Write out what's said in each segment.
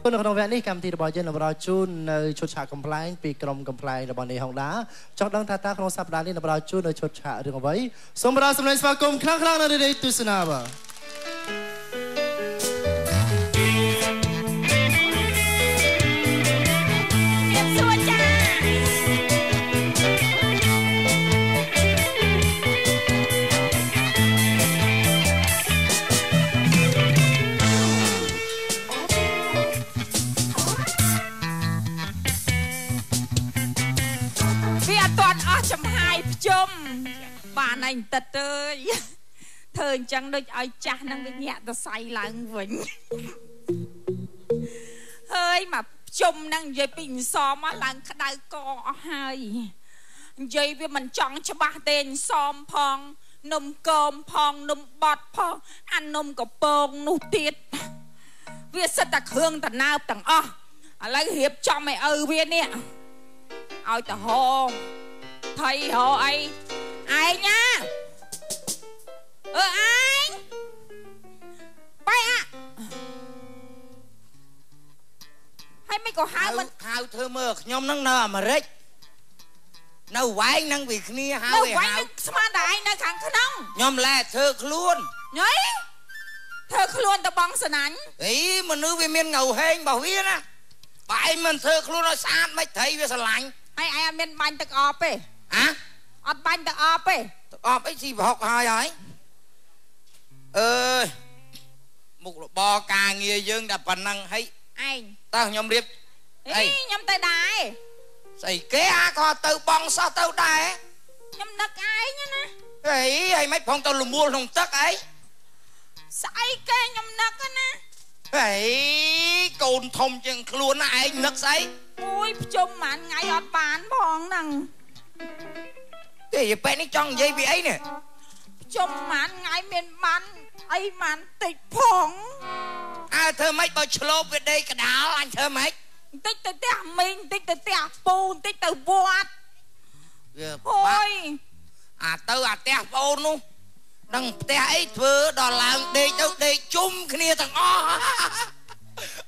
คนในแวะนี้กำที่ระบายเย็นระบายจุนในชุดฉากกำแพงปีกรมกำแพงระบายในห้องน้ำจอดดังท่าตาของสัปดาห์นี้ระบายจุนในชุดฉากเรื่องเอาไว้สมบัติสำเร็จสมาคมครั้งๆในเดือนตุลาคมบ้านanh tật ơi thời chẳng được ai cha năng với nhẹ ta say lặng vĩnh hơi mà chung năng dây bình xóm á lặng cái đai co hai dây với mình chọn cho ba tên xóm phong nôm cơm phong nôm bọt phong ăn nôm cỏ bông nụ tiết việc sẽ tạc hương tạc nào tặng lấy hiệp cho mẹ ơi viên nè ôi ta hồ thầy hồ ấy ai nha anh bay hay mấy cô hai mình hao thơ mơ nhóm nắng nở mà rít nấu quái năng vì khni hao về hao sao đại na khẳng khăn không nhóm là thơ luôn nhấy thơ luôn ta bong sần ảnh ý mà nữ vì miền ngầu hên bảo viên á bài mình thơ luôn nó sát mấy thấy về sờ lạnh ai miền bánh tắc ọp ấy hả ọp bánh tắc ọp ấy ọp ấy gì mà học hai ấy một bò cà nghề dương đã phần năng hay anh tao nhóm điệp ý nhóm tay đài xây kế có tao bong sao tao đài nhóm nấc ai nhá nè ấy hay mấy phong tao lùm mua lùm tất ấy xây kế nhóm nấc á nè ấy cồn thông chân luôn á anh nấc xây ui chung mà anh ngay ọt bán phong năng cái gì bên ấy trong dây bị ấy nè chung mà anh ngay miền bán ấy mà tịch phong thơ mấy bao chlo về đây cả đảo anh thơ mấy tích từ tè mình tích từ tè bùn tích từ bọt ôi tao tè bùn luôn đằng tè ấy vừa đò làng đây đâu đây chung cái này thằng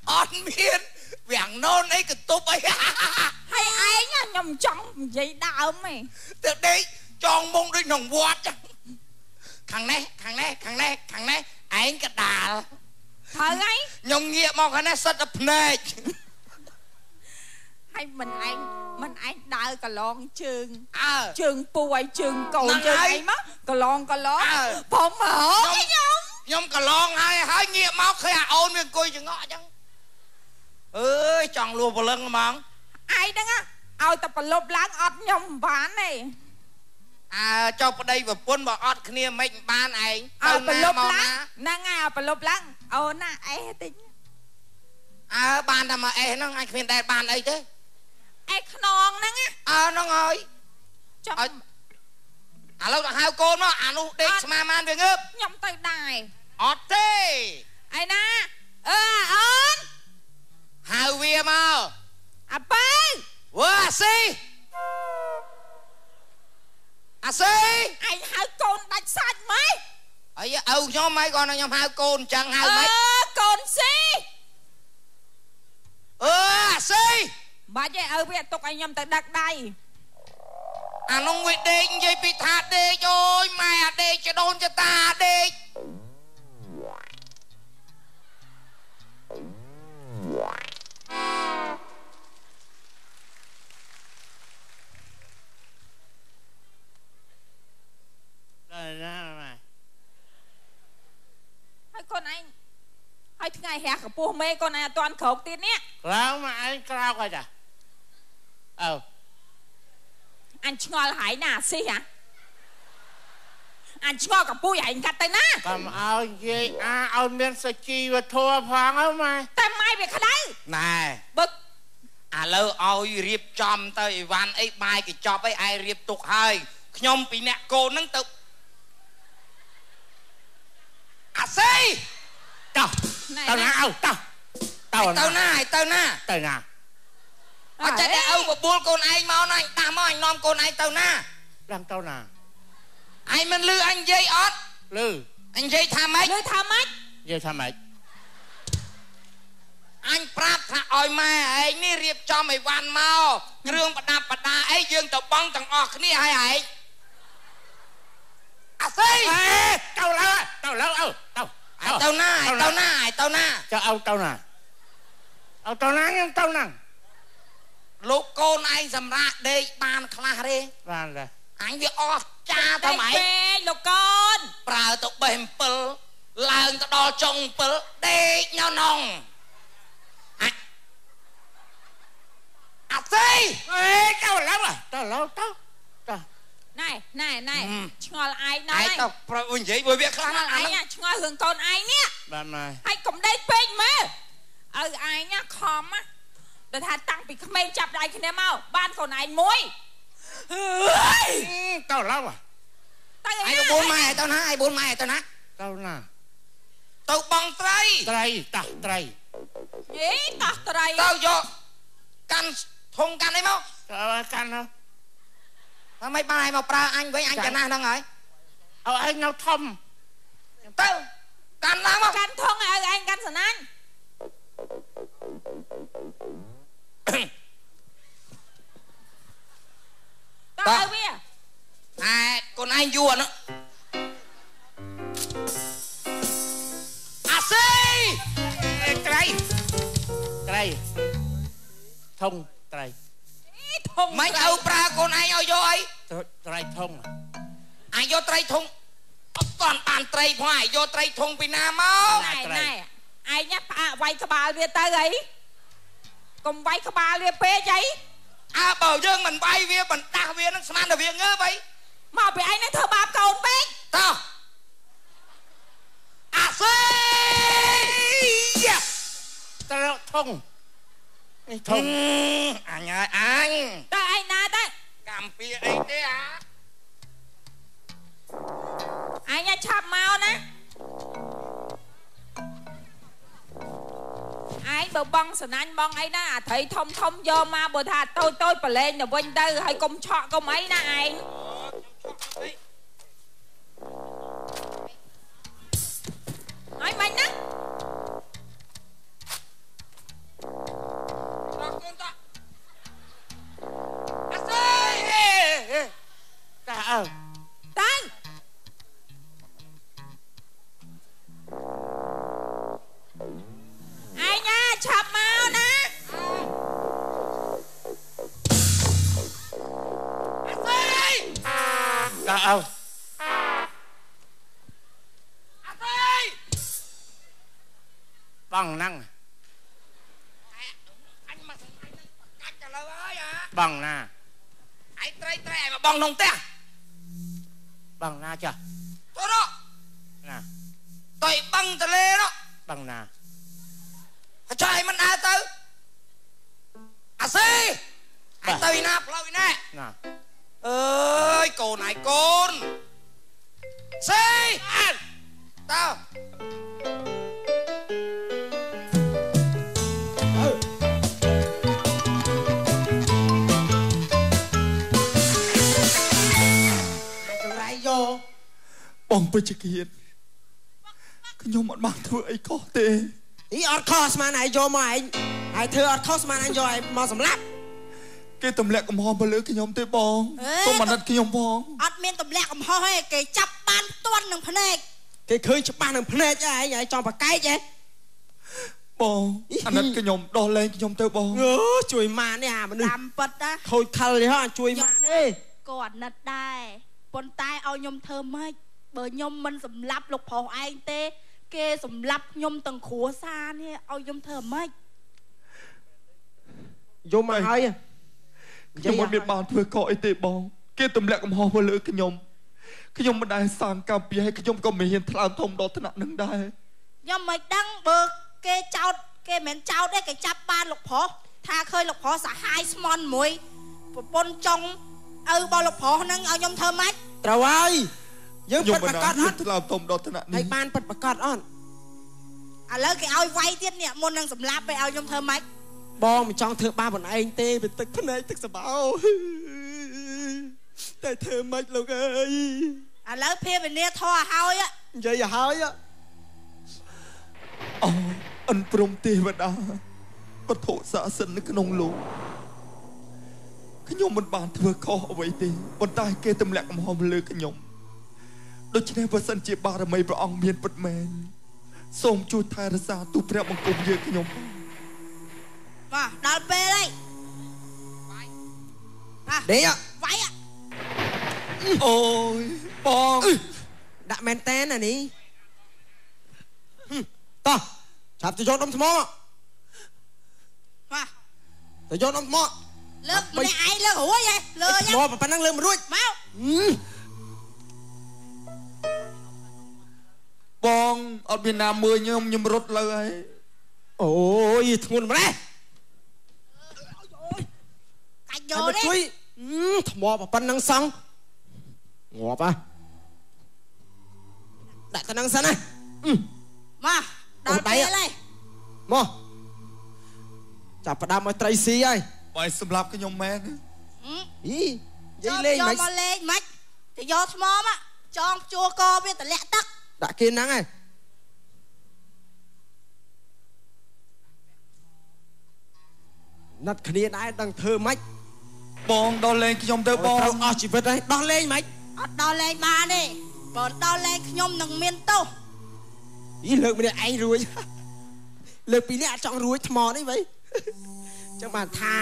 on miên vàng non ấy cái túp ấy hay ai nha nhầm trong vậy đạo mày từ đây tròn mông đi nòng bọt thằng này anh cái đà thằng ấy nhông nghĩa mong cái này rất là này hay mình anh đợi cả lon trường trường bùi trường cầu trường ấy mất cả lon phong mở cái nhông cả lon hai nghĩa mong khi ôn miền cùi chừng ngọ chăng ơi chọn lùa vào lưng mong ai đó á ao tập lốp láng ọt nhông bán này cho vào đây và quân bảo ọt kia mình ban này bà lốp láng năng bà lốp láng na tính ban là mà nó anh khuyên đây ban ấy thế non năng nó ngồi lâu là hai con nó nó đi mà man về ngớp nhom tay đài ọt thế ai na ơn hai vía mau ba wow si si anh hai con đánh sạch mấy ấy nhóm mấy con nhóm hai con chẳng hai mấy con si si bà vậy biết tục anh nhầm tới đặt đây nó nguyện đi gì bị thả đi rồi mày đi cho đôn cho ta đi hai con anh hai thứ ngày hè cả pua mê con này toàn khẩu tiền nhé sao mà anh cao coi chả anh ngồi hải nà xí hả anh ngồi cả pua anh cắt tay ná cầm ao gì ao miếng sợi chi và thua phang không mày tay mai về khá đấy này bực lâu ao riệp chom tới van ấy mai cái chop ấy ai riệp tục hơi nhom bị nẹt cô nâng tục si tao nào tao na chạy để âu một buôn con anh mau này ta mau anh nom con anh tao na đang tao na anh mình lư anh dây ót lư anh dây tham mấy lư tham mấy dây tham mấy អញប្រាប់ថាឲ្យម៉ែឯងនេះរៀបចំឲ្យវ៉ាន់មកគ្រឿងប្រដាប់ប្រដាអីយើងទៅបងទាំងអស់គ្នាឲ្យឯងអាសីទៅលើទៅណាទៅណាចុះទៅណាខ្ញុំទៅណាលោកកូនឯងសម្រាប់ដេកបានខ្លះទេបានទេអញវាអស់ចាទៅម៉េចលោកកូនប្រើទៅបេះ7ឡើងទៅដល់ចុង7ដេកនៅនងអាសីទៅឡូវណែឆ្ងល់ឯងណែទៅប្រនិយាយមួយវាខ្លះឯងឆ្ងល់រឿងកូនឯងនេះបានមកហើយកុំដេកពេកមើលឲ្យឯងខំដល់ថាតាំងពីក្មេងចាប់ដៃគ្នាមកបានកូនឯងមួយទៅឡូវទៅឯង4ម៉ែទៅណាឯង4ម៉ែទៅណាទៅបងត្រីតាស់ត្រីតាស់ត្រីទៅយកកាន់ធុងកាន់អីមកកាន់ហ៎ថាម៉េចបានឯងមកប្រើអញវិញអញចំណាស់ហ្នឹងហើយឲ្យឯងនៅធំទៅកាន់ឡើងមកកាន់ធុងឲ្យឯងកាន់សណាញ់តើវាកូនឯងយួរហ្នឹងអាស៊ីត្រីធុងត្រីមិនឲ្យប្រើកូនឯងឲ្យយកអីត្រីធុងអាយកត្រីធុងអត់តាន់បានត្រីផងអាយកត្រីធុងពីណាមកណែឯងផ្អាកវាយក្បាលវាទៅអីកុំវាយក្បាលវាពេកអីបើយើងមិនវាយវាបណ្ដាស់វានឹងស្មានតែវាងើបអីមកពីឯងនឹងធ្វើបាបកូនពេកតោះអាស៊ីត្រធុងធំអញហើយអញតើឯងណាតើកម្មពីអីទេអញឆាប់មកណាឯងបើបងសណាញ់បងអីណាអាត្រីធំយកមកបើថាតូចប្រឡែងទៅវិញទៅហើយកុំឆក់កុំអីណាឯងហើយមិនណាឆាប់មកណាអើបងហ្នឹងអញមកកាច់ទៅលើហើយបងណាឯងត្រីឯងមកបងក្នុងផ្ទះបងណាចាទៅណាទៅបឹងទលេនោះបងណាចុះឯងមិនដើរទៅអាស៊ីឯងទៅឯណាផ្លូវឯណាអើយកូនឯងកូនស៊ីតើបងពេជ្រគៀនខ្ញុំអត់បានធ្វើអីខុសទេអត់ខុសស្មានឯងយកមកឯងហើយធ្វើអត់ខុសស្មានឯងយកឯងមកសម្លាប់គេទម្លាក់កំហុសមកលើខ្ញុំទេបងសូមអាណិតខ្ញុំបងអត់មានទម្លាក់កំហុសទេគេចាប់បានផ្ទាន់នឹងភ្នែកគេឃើញច្បាស់នឹងភ្នែកឯងចង់ប្រកែកឯងបងអាណិតខ្ញុំដោះលែងខ្ញុំទៅបងជួយម៉ានេះអាមនុស្សតាមពិតណាខូចខលនេះហ៎ជួយម៉ានេះក៏អាណិតដែរប៉ុន្តែឲ្យខ្ញុំធ្វើម៉េចបើខ្ញុំមិនសម្លាប់លោកប្រុសឯងទេគេសម្លាប់ខ្ញុំទាំងគ្រួសារនេះឲ្យខ្ញុំធ្វើម៉េចយកមកហើយខ្ញុំមិនមានបានធ្វើកកអីទេបងគេទម្លាក់កំហុសមកលើខ្ញុំមិនដែលសាងកម្មពីឲ្យខ្ញុំក៏មិនហ៊ានថ្លើមធំដល់ថ្នាក់នឹងដែរខ្ញុំមិនដឹងបើគេចោតគេមិនចោតទេគេចាប់បានលោកប្រុសថាឃើញលោកប្រុសសាហាយស្មន់មួយប្រពន្ធចុងឪរបស់លោកប្រុសហ្នឹងឲ្យខ្ញុំធ្វើម៉េចត្រូវហើយយើងពិតប្រកបអត់ថ្លើមធំដល់ថ្នាក់នេះហើយបានពិតប្រកបអត់ឥឡូវគេឲ្យវាយទៀតនេះមុននឹងសម្លាប់ទៅឲ្យខ្ញុំធ្វើម៉េចបងមិនចង់ធ្វើបាបខ្លួនឯងទេវាទឹកភ្នែកទឹកសបោតែធ្វើម៉េចលោកអើយឥឡូវភាវនាធေါ်ឲ្យនិយាយឲ្យអូអិនព្រំទេវតា វត្ថុស័ក្តិសិទ្ធិនៅក្នុងលោកខ្ញុំមិនបានធ្វើខុសអ្វីទេប៉ុន្តែគេទម្លាក់កំហុសមកលើខ្ញុំដូច្នេះបើសិនជាបារមីព្រះអង្គមានពិតមែនសូមជួយថែរក្សាទូព្រះបង្គំយើងខ្ញុំបាទដល់ពេលហើយដេកវាយអូយបងដាក់មែនតែនអានេះតោះចាប់ទៅយកដុំថ្មបាទទៅយកដុំថ្មលើកម្នាក់ឯងលើរួចហ៎លើយ៉ាងមកប៉ុណ្ណឹងលើមិនរួចមកបងអត់មានណាមើលខ្ញុំរត់លើហើយអូយធ្ងន់ម្ល៉េះកាច់យកនេះជួយថ្មប៉ុណ្ណឹងសង់ងាប់ហ៎ដាក់ទៅនឹងសិនណាមកដល់ពេលហើយមកចាប់ផ្ដើមឲ្យត្រីស៊ីហើយបើសម្រាប់ខ្ញុំមែនអីនិយាយលេងមិនយកមកលេងមិនទៅយកថ្មមកចងជួកវាតម្លាក់ទឹកដាក់គេហ្នឹងហើយណាត់គ្នាដែរដឹងធ្វើម៉េចបងដល់លេងខ្ញុំទៅបងត្រូវអស់ជីវិតហើយដោះលេងម៉េចអត់ដោះលេងបានទេបើដោះលេងខ្ញុំនឹងមានទោសអីលើកម្នាក់ឯងរួចលើពីនេះអត់ចង់រួចថ្មនេះវិញចឹងបានថា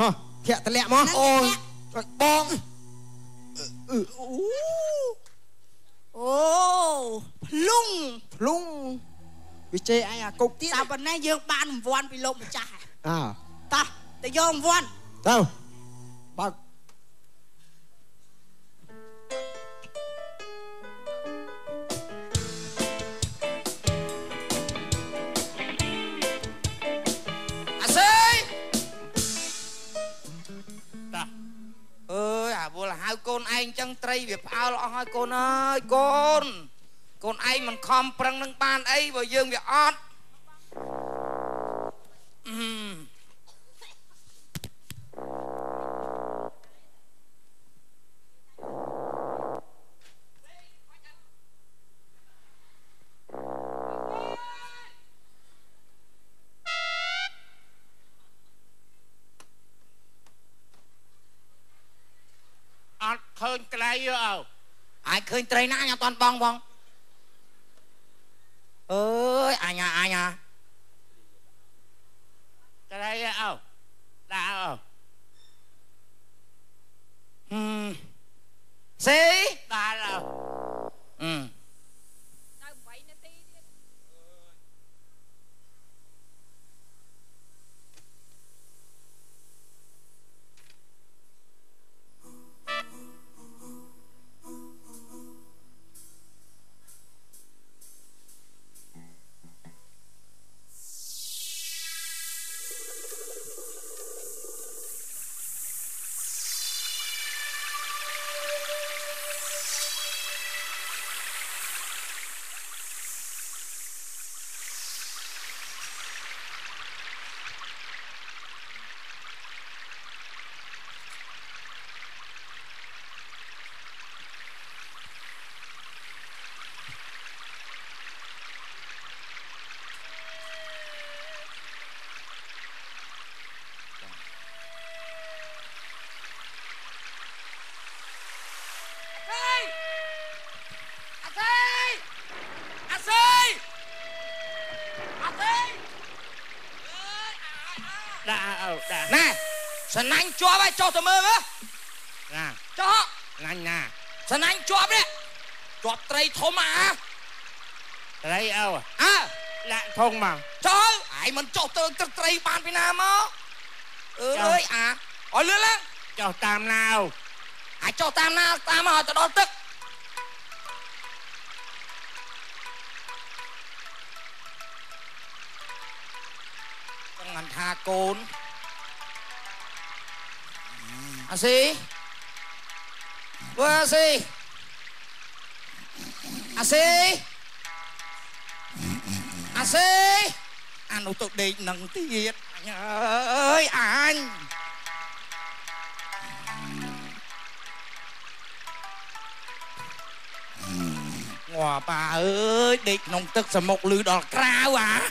ហ៎ធាក់តម្លាក់មកអូយបងអូភ្លុងវិជ័យឯងអាគុកទៀតតែប៉ុណ្ណេះយើងបានរង្វាន់ពីលោកម្ចាស់តោះទៅយករង្វាន់ទៅបើអាសីតាអើយអាវល់ហៅកូនឯងចឹងត្រីវាផ្អើលអស់ហើយកូនអើយកូនឯងមិនខំប្រឹងនឹងបានអីបើយើងវាអត់អត់ឃើញត្រីអើអាចឃើញត្រីណាអញអត់តាន់បងអើយអញត្រីអើដាក់សេដាក់នៅ8នាទីទៀតណែសណាញ់ជាប់ហើយចុះទៅមើលមើលណាចុះណាញ់ណាសណាញ់ជាប់នេះជាប់ត្រីធំត្រីអើដាក់ធំមកចុះឯងមិនចុះទៅត្រីបានពីណាមកអើយឲ្យលឿនឡើងចុះតាមណាអាចចុះតាមណាតាមមកទៅដល់ទឹកចង់បានថាកូនអាស៊ីបើអាស៊ីអានោះទៅដេកនឹងទៀតអញអើយអញ Wow, bà ơi, địch nông tức sầm mộc lư đỏ crao à.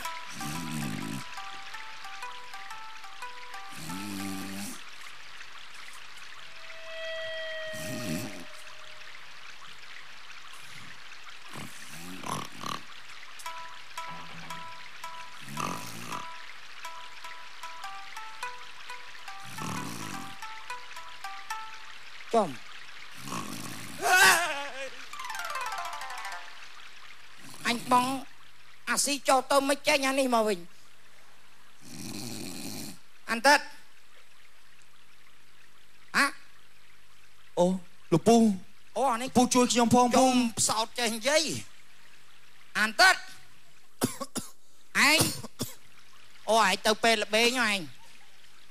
Chồng anh bóng xí cho tôi mới chơi nhà này mà mình ăn Tết hả? Ô lục pu ô anh pu chui trong phong trong sọt trên giấy ăn Tết anh ô ai tao pe là bê nha anh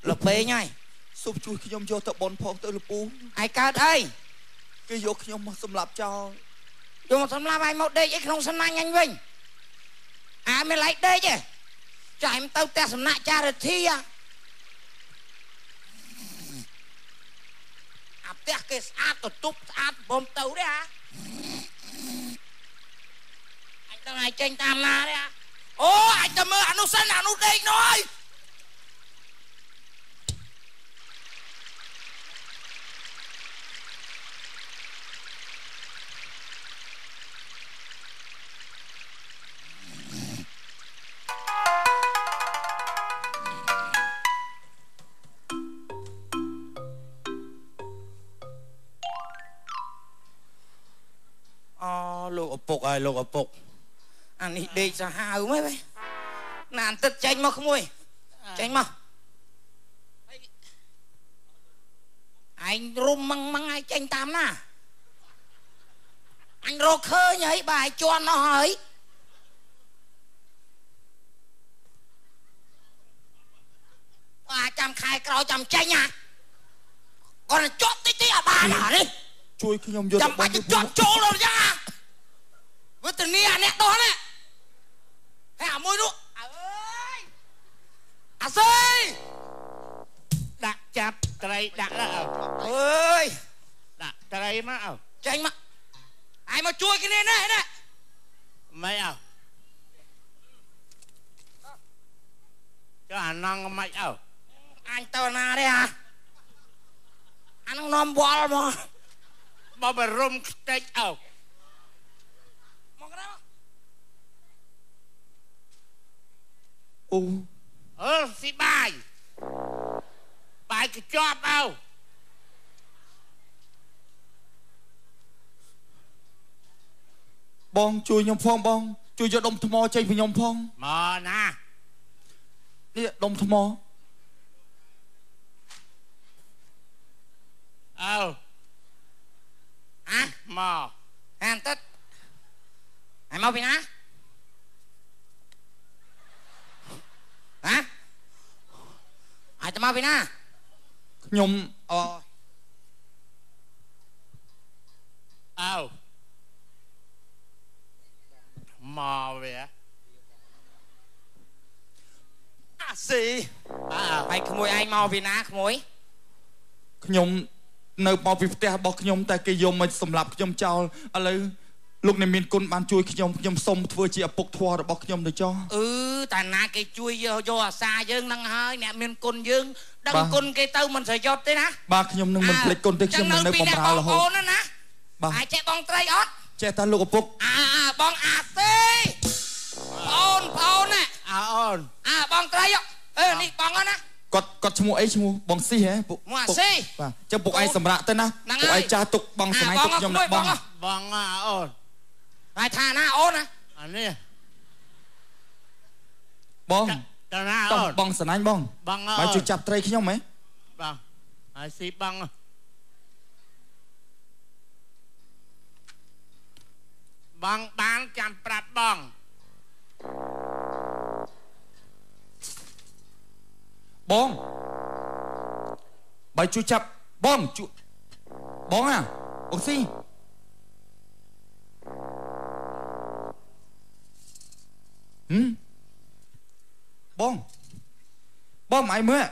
là bê nha anh sụp chui khi nhom cho tao bón phong tao lục pu ai cao đây cái vô khi nhom mà xâm lạp cho vô một xâm lạp ai một đây không xâm lạp nhanh vinh à mày lấy đây chứ cho em tao ta xâm lạp cha rồi thi à à tiếc cái sát tụt túp sát bom tàu đấy à anh tao này tranh tam na đấy à ô anh tao mơ anh nó sân anh nó đây nói lục bục ơi lục bục anh đi đi ra hào mấy vậy nàn tất tranh mà không ơi tranh mà anh rum măng măng ai tranh tam na anh rô khơi nhảy bài cho nó hỏi à chăm khai cào chăm tranh à còn là chót tí tí à bà nào đi chui khi nhom vô chăm bài chót chỗ rồi nha với tình yêu nè đó nè hay à môi luôn ơi à xí đặt chặt đây đặt đó ơi đặt đây mà tranh mà ai mà chui cái này này này mấy cho anh năng mày anh tao na đây à anh không nom bò mà bao bờ rum tết xí bài cái chóp bong chui nhom phong bong chui cho đông thô mò chơi với nhom phong mò nè đi đông thô mò hả mò anh Tết anh mau về ná hả ai tao mau về ná nhom mò về à xì mày khmôi ai mau về ná khmôi nhom nơi bao việc tè bọc nhom tại cái yom mà sầm lạp nhom chào à lấy lúc này miền côn ban chui nhom sông vừa chỉ bọc thua rồi bọc nhom được cho tại na cái chui vô xa dương năng hơi nè miền côn dương đăng côn cái tàu mình sẽ giọt thế ná ba nhom nâng mình plek côn tới nhom nơi bom rào là hồ ba ai chạy bong trai ót chạy ta lục bốc bong xí phôn nè bong trai ót đi bong á cọt chmu ấy chmu bong xí hả mua xí cho bọc ai sầm rạ tên na bọc ai cha tục bong sầm ai tục nhom là bong ai thà na ôn à anh đi bong bong sầm anh bong mày chụp chặt trai khi nhom mấy bong ai xí bong bong bán chăm prat bong bong bài chui chập bong chui bong à bong xí bong bong mày mới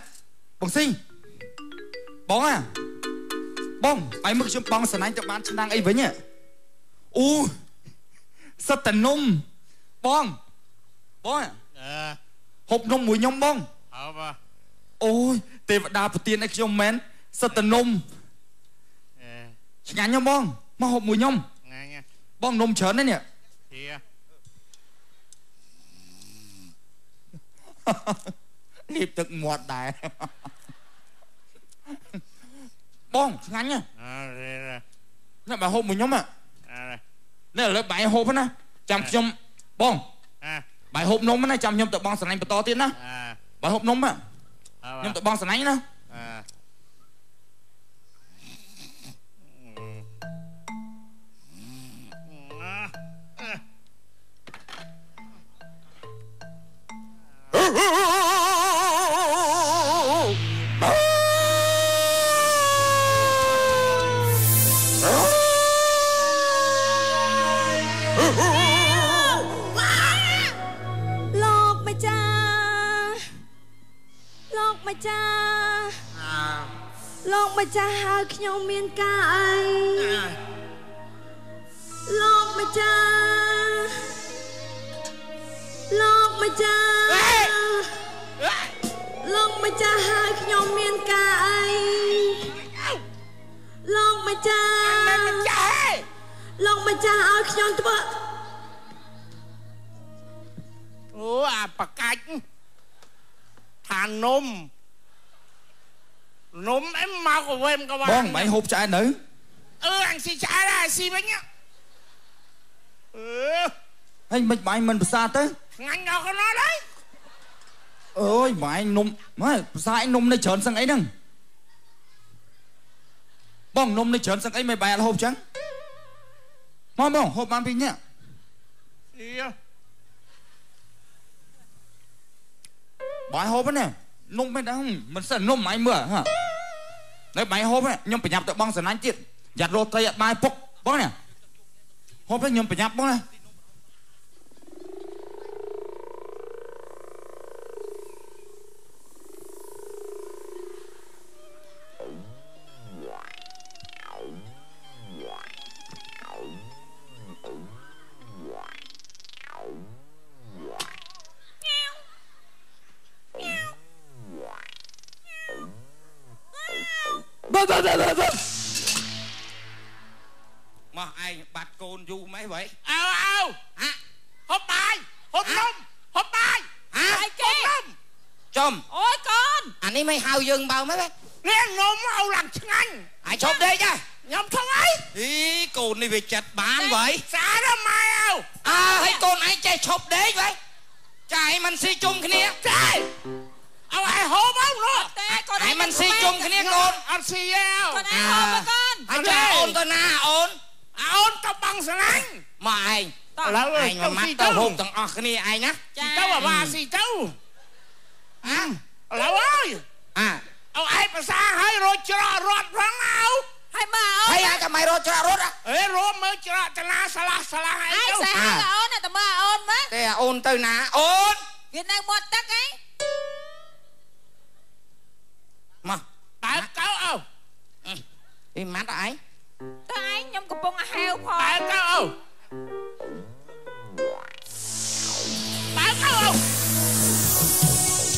bong xí bong à bong mày mới chụp bong sẵn anh cho bán chân đang ấy với nhỉ សិតតែនំបងហូបនំមួយខ្ញុំបងហូបអូយទេវតាប្រទានឲ្យខ្ញុំមែនសិតតែនំឆ្ងាញ់ខ្ញុំបងមកហូបមួយខ្ញុំបងនំច្រើនណាស់នេះនេះទឹកមាត់ដែរបងឆ្ងាញ់ណាស់បើហូបមួយខ្ញុំនេះឥឡូវបាយហូបណាចាំខ្ញុំបងបាយហូបនំណាចាំខ្ញុំទៅបងស្រឡាញ់បន្តទៀតណាបាយហូបនំខ្ញុំទៅបងស្រឡាញ់ណាលោកម្ចាស់ហើយខ្ញុំមានការអីលោកម្ចាស់លោកម្ចាស់ហើយខ្ញុំមានការអីលោកម្ចាស់ឲ្យខ្ញុំធ្វើអូអាបកាច់ថានំអីមកក៏វិញក៏បងមិនហូបឆ្អែតនៅអញស៊ីឆ្អែតហើយស៊ីវិញហើយមិនបាយមិនប្រសាទៅឆ្ងាញ់ដល់កណ្ដោហើយអូយបាយនំមកប្រសានំនៅច្រើនសឹងអីហ្នឹងបងនំនៅច្រើនសឹងអីមិនបាយអត់ហូបចឹងមកបងហូបបានពីនេះបាយហូបណានំមិនដឹងមិនសិននំអញមើលហ៎នៅបាយហូបខ្ញុំប្រញាប់ទៅបងសំណាញ់ទៀតយ៉ាត់រត់ត្រីអត់បាយពុកបងណាហូបទៅខ្ញុំប្រញាប់បងណាមកឯងបាត់កូនយូរម៉េចvậyអើហូបបាយហូបនំហូបបាយហើយគេចំអូយកូនអានេះមិនហៅយើងបើមិននេះនំឲ្យឡើងឆ្ងាញ់អាយឈប់ដេកចាខ្ញុំធ្វើអីកូននេះវាចិត្តបានvậyសាដល់ម៉ែហើយកូនឯងចេះឈប់ដេកvậyចាឯងមិនស៊ីជុំគ្នាចាเอาไอ้โหบ้างลูกไอ้มันซีจุ่มគ្នាកូនអត់ស៊ីទេកូនឯងហូបមកកូនហើយចាអូនទៅណាអូនទៅបងស្រឡាញ់មកឯងឥឡូវឯងមកទៅហូបទាំងអស់គ្នាឯងណាស៊ីទៅអាបាស៊ីទៅឥឡូវហើយเอาไอ้ภาษาให้รถจระรถพังเอาให้มาអូនហើយអាចមិនរត់ច្រករត់រត់មើលច្រកចលាស្លាស់អីទៅឯងស្អីអូនតែមើលអូនមើលទេអូនទៅណាអូនវានៅមាត់ទឹកឯងមកដើរទៅអូអីម៉ាត់ឯងទៅឯងខ្ញុំកំពុងហៅផងដើរទៅអូដើរទៅអូ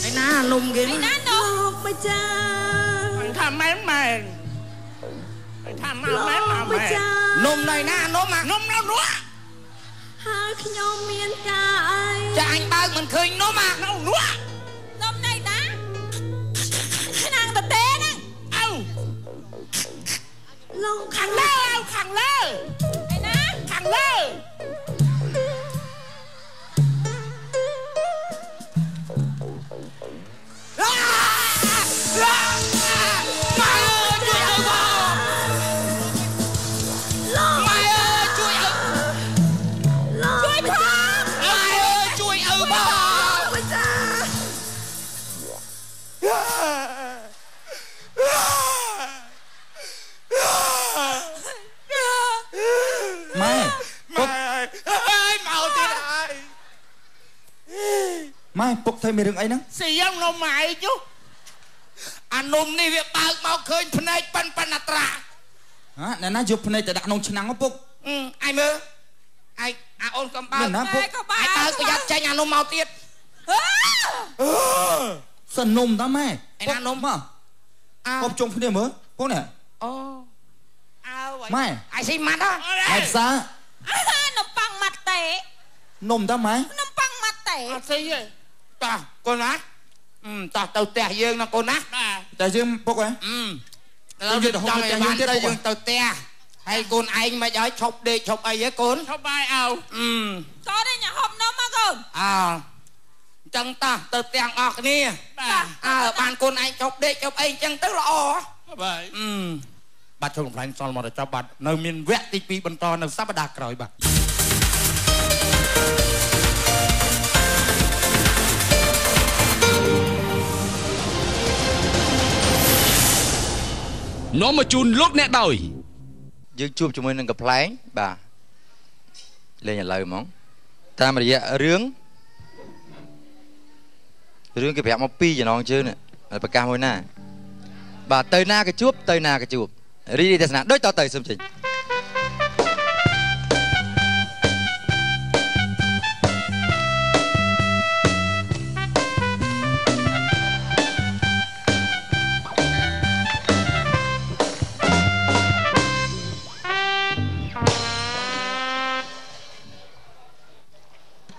ឯណានំគេឯណានំម្ចាស់ថាមែនថាមកមែននំនៅណានំនំនៅនោះហើយខ្ញុំមានការអីចាអញបើកមិនឃើញនំនៅនោះនំនៅណាឆ្នាំងតទេហ្នឹងលោកខាងលើឯណាខាងលើម៉ែពុកធ្វើមានរឿងអីហ្នឹងស៊ីយ៉ាងនំម៉ែជុះអានំនេះវាបើកមកឃើញភ្នែកប៉ិនអត្រាហ៎ណែណាយកភ្នែកទៅដាក់ក្នុងឆ្នាំងពុកឯងមើល ai ôn cầm bao ai tao có dắt chanh ăn nôm mau tiết sân nôm ta mẹ anh ăn nôm mà hộp chung phía mới cô nè mẹ ai xin mặt đó ai xa nôm băng mặt tệ nôm ta mẹ nôm băng mặt tệ xí vậy ta con nát ta tàu tè dương nó con nát tè dương bốc ấy tao cho mày bán tao dương tàu tè hay con anh mà nói chọc đi chọc ai với con chọc ai ao có đây nhà hôm nó mà con chẳng ta tàu tè ngọt nè bạn con anh chọc đi chọc ai chẳng tức là vậy bà cho phải son mà để cho bà nơi miền vẹt tí pi bần to nơi sắp đạt rồi bà nó mà chun lốt nè đòi dương chụp cho mình gặp lái bà lên nhà lời món ta mà dạ rướng cái vẻ mà pi cho nó chưa nè là bà ca môi na bà tơi na cái chuột đi thế nào đôi tao tơi xâm trình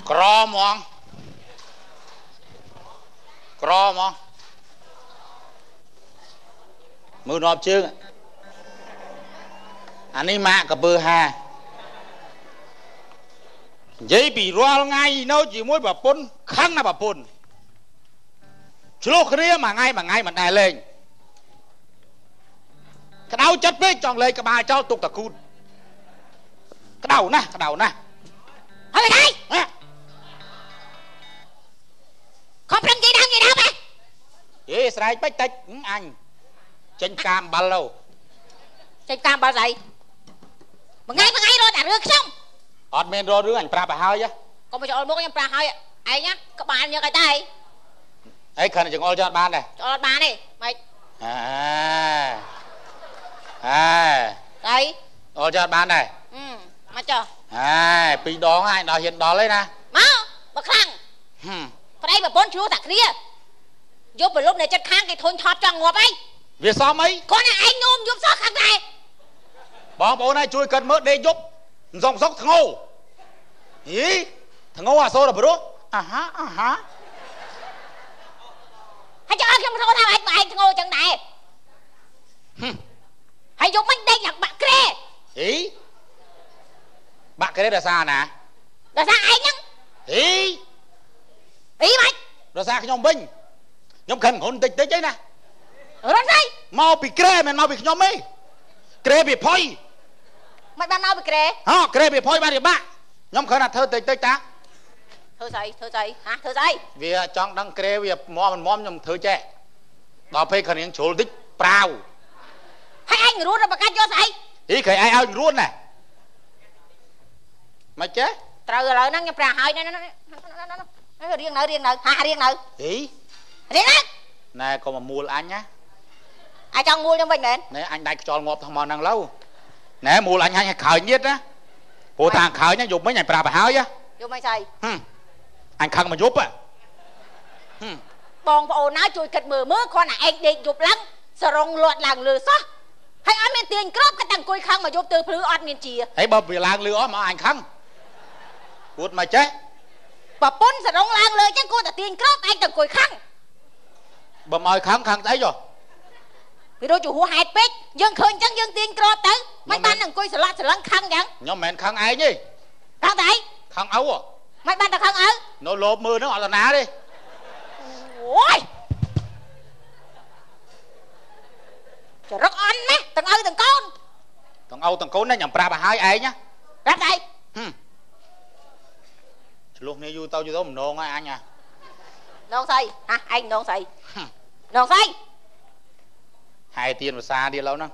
cro mong mưa nộp chưa anh ấy mạ cả bơ hà giấy bị roa ngay nó chỉ muốn bà pôn khăn là bà pôn chứ lúc kia mà ngay mà đè lên cái đầu chất với chọn lên cái bà cho tục tà cun cái đầu nè thôi đây không răng gì đâu mẹ vậy sài bách tách anh trên cam bao lâu trên cam bao gì mà ngay rồi đã rước xong ọt men rồi rước anh pra bà hơi chứ còn bây giờ bố em pra hơi ai nhá các bạn như cái tay ấy khẩn chừng ôi cho ban này cho bạn đi mày đây ôi cho ban này mà chờ pi đó ai đó hiện đó lấy nè máu mà khăng phải đây mà bốn chú tạc kia giúp vào lúc này chất khang cái thôn thọt trăng ngọt ấy vì sao mấy con này anh ôm giúp sót khăn này bỏ bố này chui cần mỡ để giúp dòng sóc thằng ngô ý thằng ngô à sao là bro hả hãy cho không thôi nào anh thằng ngô chẳng này hãy giúp mình đây là bạn kia ý bạn kia là sao nè là sao anh nhá ý mày là sao cái nhóm binh nhóm khẩn hồn tịch đấy chứ nè rồi đây mau bị kre men mau bị nhóm ấy kre bị phơi mày ban mau bị kre kre bị phơi ba điểm ba nhóm khẩn là thơ tịch ta thơ dậy hả thơ dậy vì trong đăng kre vì mò nhóm thơ trẻ đó phải khẩn những chỗ tích prao hay anh rút ra mà cắt cho dậy ý khởi ai ao rút này mày chết trời ơi nó nhập ra hơi nó riêng nợ riêng nợ ý riêng nợ này còn mà mua là anh nhá ai cho mua cho mình đến nè anh đại cho ngọt thằng mòn năng lâu nè mua là anh khởi nhất á bộ thằng khởi nhá dùng mấy ngày bà hỏi á dùng mấy xài anh khăn mà giúp á bọn bộ nói chui kịch bừa mưa con này anh đi giúp lắm sợ rong loạn làng lừa xót hay ăn miền tiền cướp cái thằng cùi khăn mà giúp từ phứ ăn miền chìa thấy bờ vì làng lừa mà anh khăn buồn mà chết bà pun sợ rong làng lừa chứ cô ta tiền cướp anh thằng cùi khăn bà mời khăn thấy rồi vì đôi chủ hú hạt bích dân khơi chẳng dân tiền cướp tới mấy ban thằng cùi sợ lăng khăn chẳng nhóm mẹn khăn ai nhỉ khăn thấy khăn ấu à mấy ban thằng khăn ấu nó lốp mưa nó gọi là ná đi ôi trời rất ăn mấy thằng ơi thằng con nó nhầm pra bà hai ấy nhá ra đây lúc này vui tao vui tao mình nôn á anh à nôn xây hả anh nôn xây nôn xây hai tiền mà xa đi lâu nó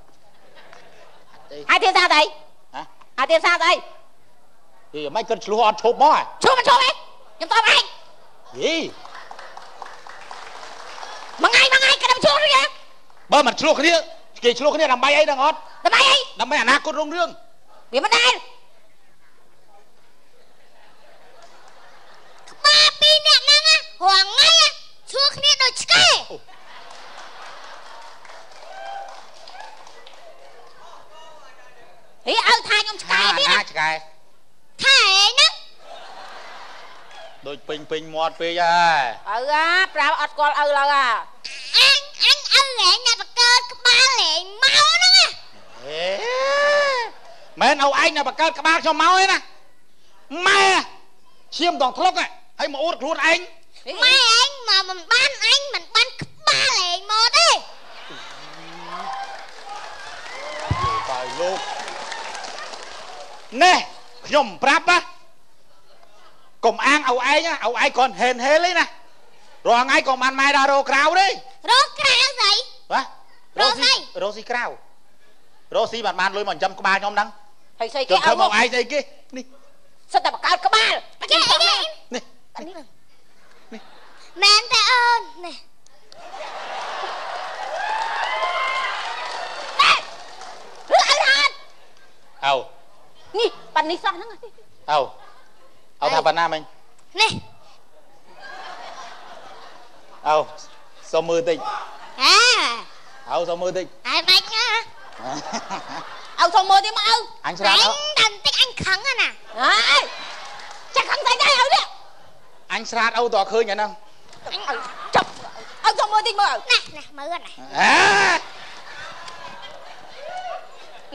hai tiền xa đây hả hai tiền xa đây thì mấy cân lúa ăn chộp mó à chộp ấy nhầm tao anh gì mà ngay cái đâm chua rồi kìa bơ mặt chua cái kia làm bay ấy đang ngót làm bay ấy à nát con rong rương vì mà đây ពីអ្នកហ្នឹងរាល់ថ្ងៃឈួរគ្នាដូចឆ្កែហីឲ្យថាខ្ញុំឆ្កែទៀតណាឆ្កែថាឯងហ្នឹងដូចពេញមាត់ពេកហើយប្រើអត់ស្គាល់ឪឡើយអញឪឯងអ្នកបកើតក្បាលឯងមកហ្នឹងមែនឪឯងអ្នកបកើតក្បាលខ្ញុំមកឯណាម៉ែឈាមដងធ្លុកហើយមកអួតខ្លួនឯងម៉ែឯងមកមិនបានអញមិនបានក្បាលឯងមកទេបាយលោកណែខ្ញុំប្រាប់ណាកុំអាងឪឯងឪឯងគាត់ហេនហេលឯណារាល់ថ្ងៃក៏បានម៉ែដល់រោក្រៅទេរោក្រៅស្អីបាទរោស៊ីក្រៅរោស៊ីបានលុយមកចិញ្ចឹមក្បាលខ្ញុំហ្នឹងហើយស្អីគេឲ្យមកឯងស្អីគេនេះសិតតែបកើតក្បាលគេនេះមែនតែអូននេះអើនេះប៉ានេះសោះហ្នឹងអើថាប៉ាណាមិញនេះអើសុំមើលតិចសុំមើលតិចហើយបាច់ណាសុំមើលតិចមកអញស្រាប់ដល់តិចអញខឹងណាហើយចាក់ខឹងស្អីដែរនេះអញស្រាតតឃើញអាហ្នឹងចាប់សុំមើលតិចមើលណាមើលណា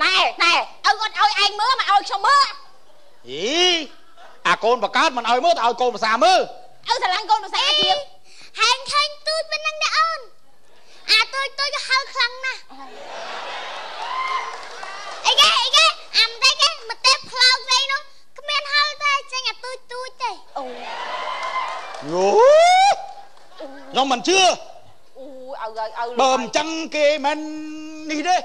ណែអត់ឲ្យឯងមើលមកឲ្យខ្ញុំមើលអាកូនបកើតមិនឲ្យមើលតែឲ្យកូនភាសាមើលស្រឡាញ់កូនភាសាជាងហែងឃើញទូចប៉ុណ្ណឹងដែរអូនអាទូចក៏ហៅខ្លាំងណាស់អីគេអាមិនទេមកទេផ្លោកស្អីនោះគ្មានហៅតែចេញអាទូចទេអូខ្ញុំមិនជឿបើមិនចឹងគេមិននេះទេ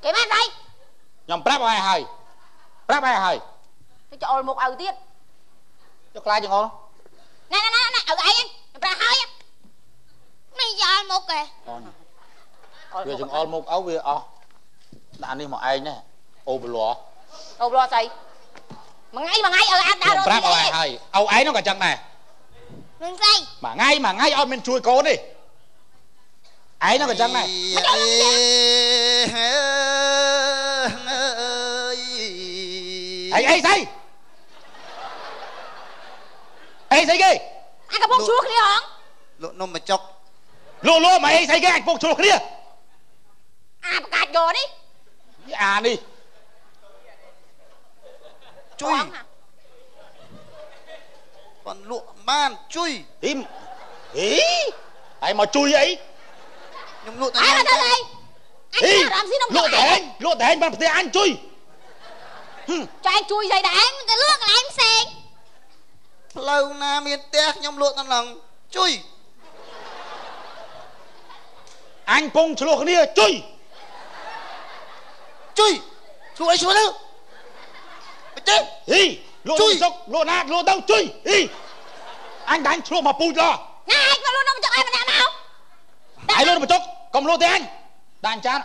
គេបានអីខ្ញុំប្រាប់ឲ្យហើយទៅចូលមុខឪទៀតចុះខ្លាចចង្អុលណែឪឯងប្រាប់ហើយមិនយកមុខទេវាចង្អុលមុខឪវាអស់ដាក់នេះមកឯងនេះអូបលស្អីមួយថ្ងៃឪអាចដើរប្រាប់ឲ្យហើយឪឯងនោះក៏ចឹងដែរមិនស្អីមួយថ្ងៃអត់មានជួយកូនទេឯងនោះក៏ចឹងដែរអីស្អីគេអញកំពុងជួគ្នាហងលក់នំមកចុកលក់មកអីស្អីគេអញកំពុងជួគ្នាប្រកាសយកនេះនេះជួយបានលក់បានជួយហើយមកជួយអីខ្ញុំលក់តែអីរ៉ាំស៊ីនំលក់តែឯងបានផ្ទះអញជួយចែកជួយស្អីដែរទៅលក់កន្លែងផ្សេងផ្លូវណាមានផ្ទះខ្ញុំលក់ដល់ឡងជួយអញពងឆ្លោះគ្នាជួយឆ្លោះអីឆ្លោះទៅបិទលក់ចុកលក់ណាលក់ទៅជួយអញដាញ់ឆ្លោះមកពូចឡណែមកលក់នំចុកឲ្យម្នាក់មកឯងលក់នំចុកកុំលក់ទេអញដាញ់ចាន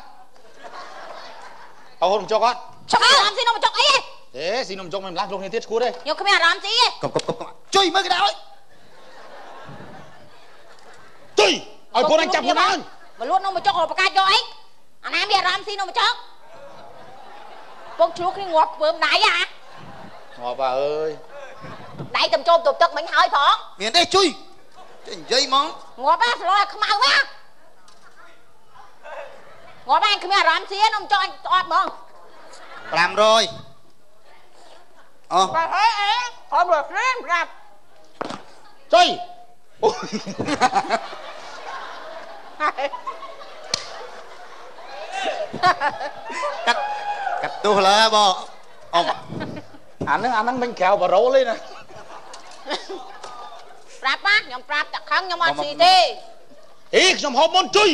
ហូននំចុកអត់ឆក់អារម្មណ៍ស៊ីនំចុកអីស៊ីនំចុកមិនម្ល៉េះលក់គ្នាទៀតឈួតទេខ្ញុំគ្មានអារម្មណ៍ស៊ីទេកុំជួយមើលកណ្ដាលជួយឲ្យកូនអញចាប់ខ្លួនអើមកលក់នំចុកប្រកាសយកអីអាណាមានអារម្មណ៍ស៊ីនំចុកពុកឆ្លោះគ្នាងាប់ធ្វើម្ដាយងាប់អើយដៃតំជុំទប់ទឹកមិញហើយផងមានទេជួយនិយាយហ្មងងាប់ស្លោខ្មៅហ៎ងាប់អញគ្មានអារម្មណ៍ស៊ីនំចុកអញអត់ហ្មង500បាទអីខំរកគ្នាប្រាប់ជួយកាត់ទោះលើបងអ៊ំអាហ្នឹងមិញក្រៅបារ៉ូលទេណាប្រាប់ណាខ្ញុំប្រាប់តែខឹងខ្ញុំអត់ស៊ីទេខ្ញុំហូបមុនជួយ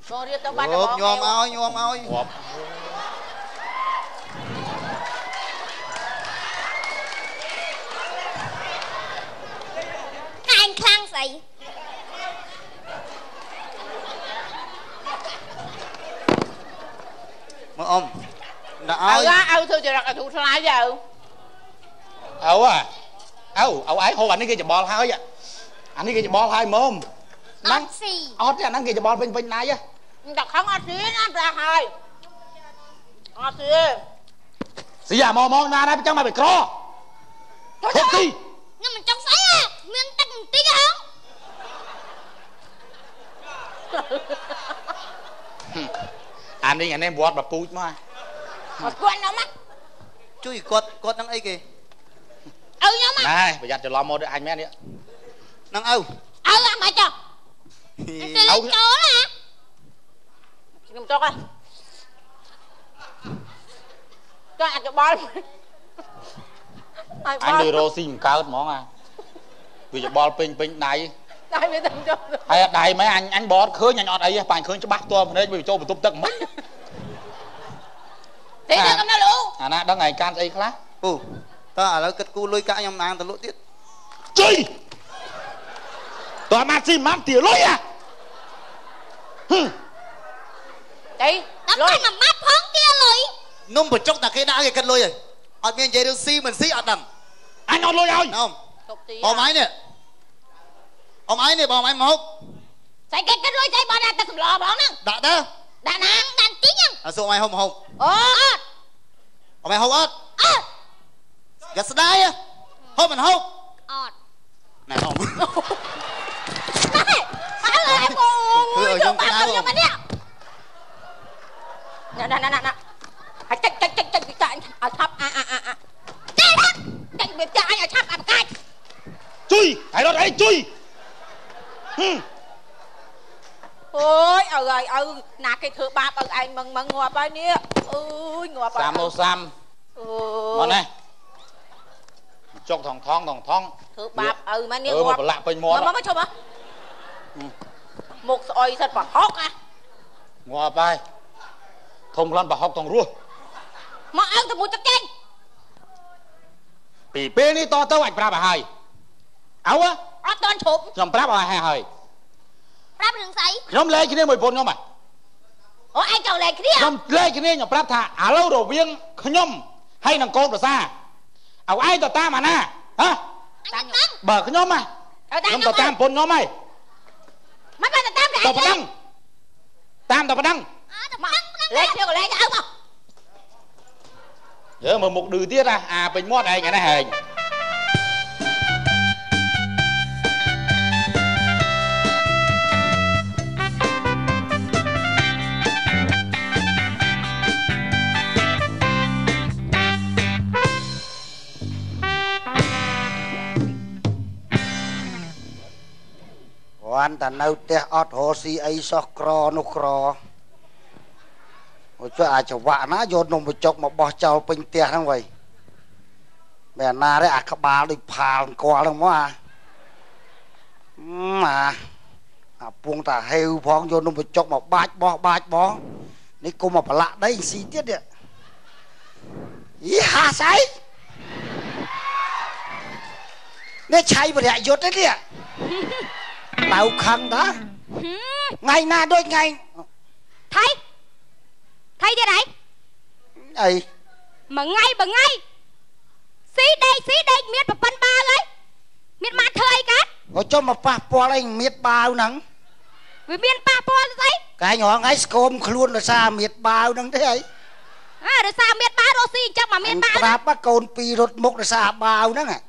ចូលរៀបទៅបាត់បងញោមឲ្យអញខ្លាំងស្អីមកអ៊ំដាក់ឲ្យឪធ្វើចរិតឲ្យទូថ្លៃទៅ เอาไอ้hộp anh ấy kia bò hai á anh ấy kia bò hai mồm nắng ót cái nắng kia bò bên này á đặt không ót xí nó ra hai ót xí à mò na đây chẳng mà bị cro hộp gì nhưng mình trong sấy à miếng tắt một tí không anh đi anh em bọt mà pui mà quên đâu mắt chui cột năng ấy kì nhau mà này bây giờ cho lo một anh mấy anh đi năng ăn mày cho em sẽ lên chó hả cầm cho coi cho ăn cho bò anh đi rô xin cao món à vì cho bò pin này đây mới từng cho hay đây mấy anh bọt khơi nhanh ọt ấy phải khơi cho bác tôm đấy vì cho một tôm tận mất tí nữa cầm nó luôn nè đó ngày can ấy khác ta là cất cu lôi cả nhom nàng ta lỗ tiết chơi toàn mà xin mang tiền lôi à đi đấm tay mà mắt phóng kia lôi nôm bật trong ta cái đã cái cất lôi rồi ọt miền dây đường si mình si ọt đầm anh ọt lôi rồi không bò máy nè bò máy một chạy cái lôi chạy bò ra ta cầm lò bò nè đã đó đã nắng đàn tí nhá à số mày hông bò mày hông ớt gạt đai á hông mình hông này hông ơi trong cái đá không nè chạy ở thấp chạy biệt cho anh ở thấp à cái chui hãy đó đấy chui ôi nà cái thứ ba anh mừng ngọt bao nhiêu ôi ngọt bao sam sam mà này chọc thòng thong thứ ba mà nhiêu ngọt lạ bên mò mà mới chụp hả một sợi thật bảo hóc à ngọt bay thông lăn bảo hóc thòng rùa mà ăn thì một chắc chanh bị bê ní to tao ảnh pra bà hai áo á toàn chụp nhom pra bà hai hơiรับถึงใส nhom lê cái này mồi bồn nhom à anh chào lê cái gì nhom lê cái này nhom pra thà à lâu đồ viên nhom hay nàng con đồ xa áo ai tao ta mà na hả bờ cái nhom à nhom tao tam bồn nhom mày mấy bạn tam cái tao phải đăng tam tao phải đăng lê chưa có lê cái áo không giờ mà một đứa tiết à bình mót này cái này hình anh ta nấu té ót hồ si ấy so cro nó cro cho ai cho vạ ná vô nông một chốc mà bỏ chào pin té thằng vậy mẹ na đấy các bà đi phà qua luôn mà buông ta heo phong vô nông một chốc mà bát bó ní cô mà lạ đấy xí tiết điện ý hà sấy nè chạy vào đại dốt đấy đi ạ tao khăn đó ngày na đôi ngày thấy thế này ấy mà ngay xí đây miết mà phân ba ấy miết mặt thời cả có cho mà pa po lên miết bao nắng vì miết pa po đấy cái nhỏ ngay scom luôn là xa miết bao nắng thế ấy rồi sao miết ba đô xi chắc mà miết ba ráp bắt cồn pi rốt mốc là xa bao nắng à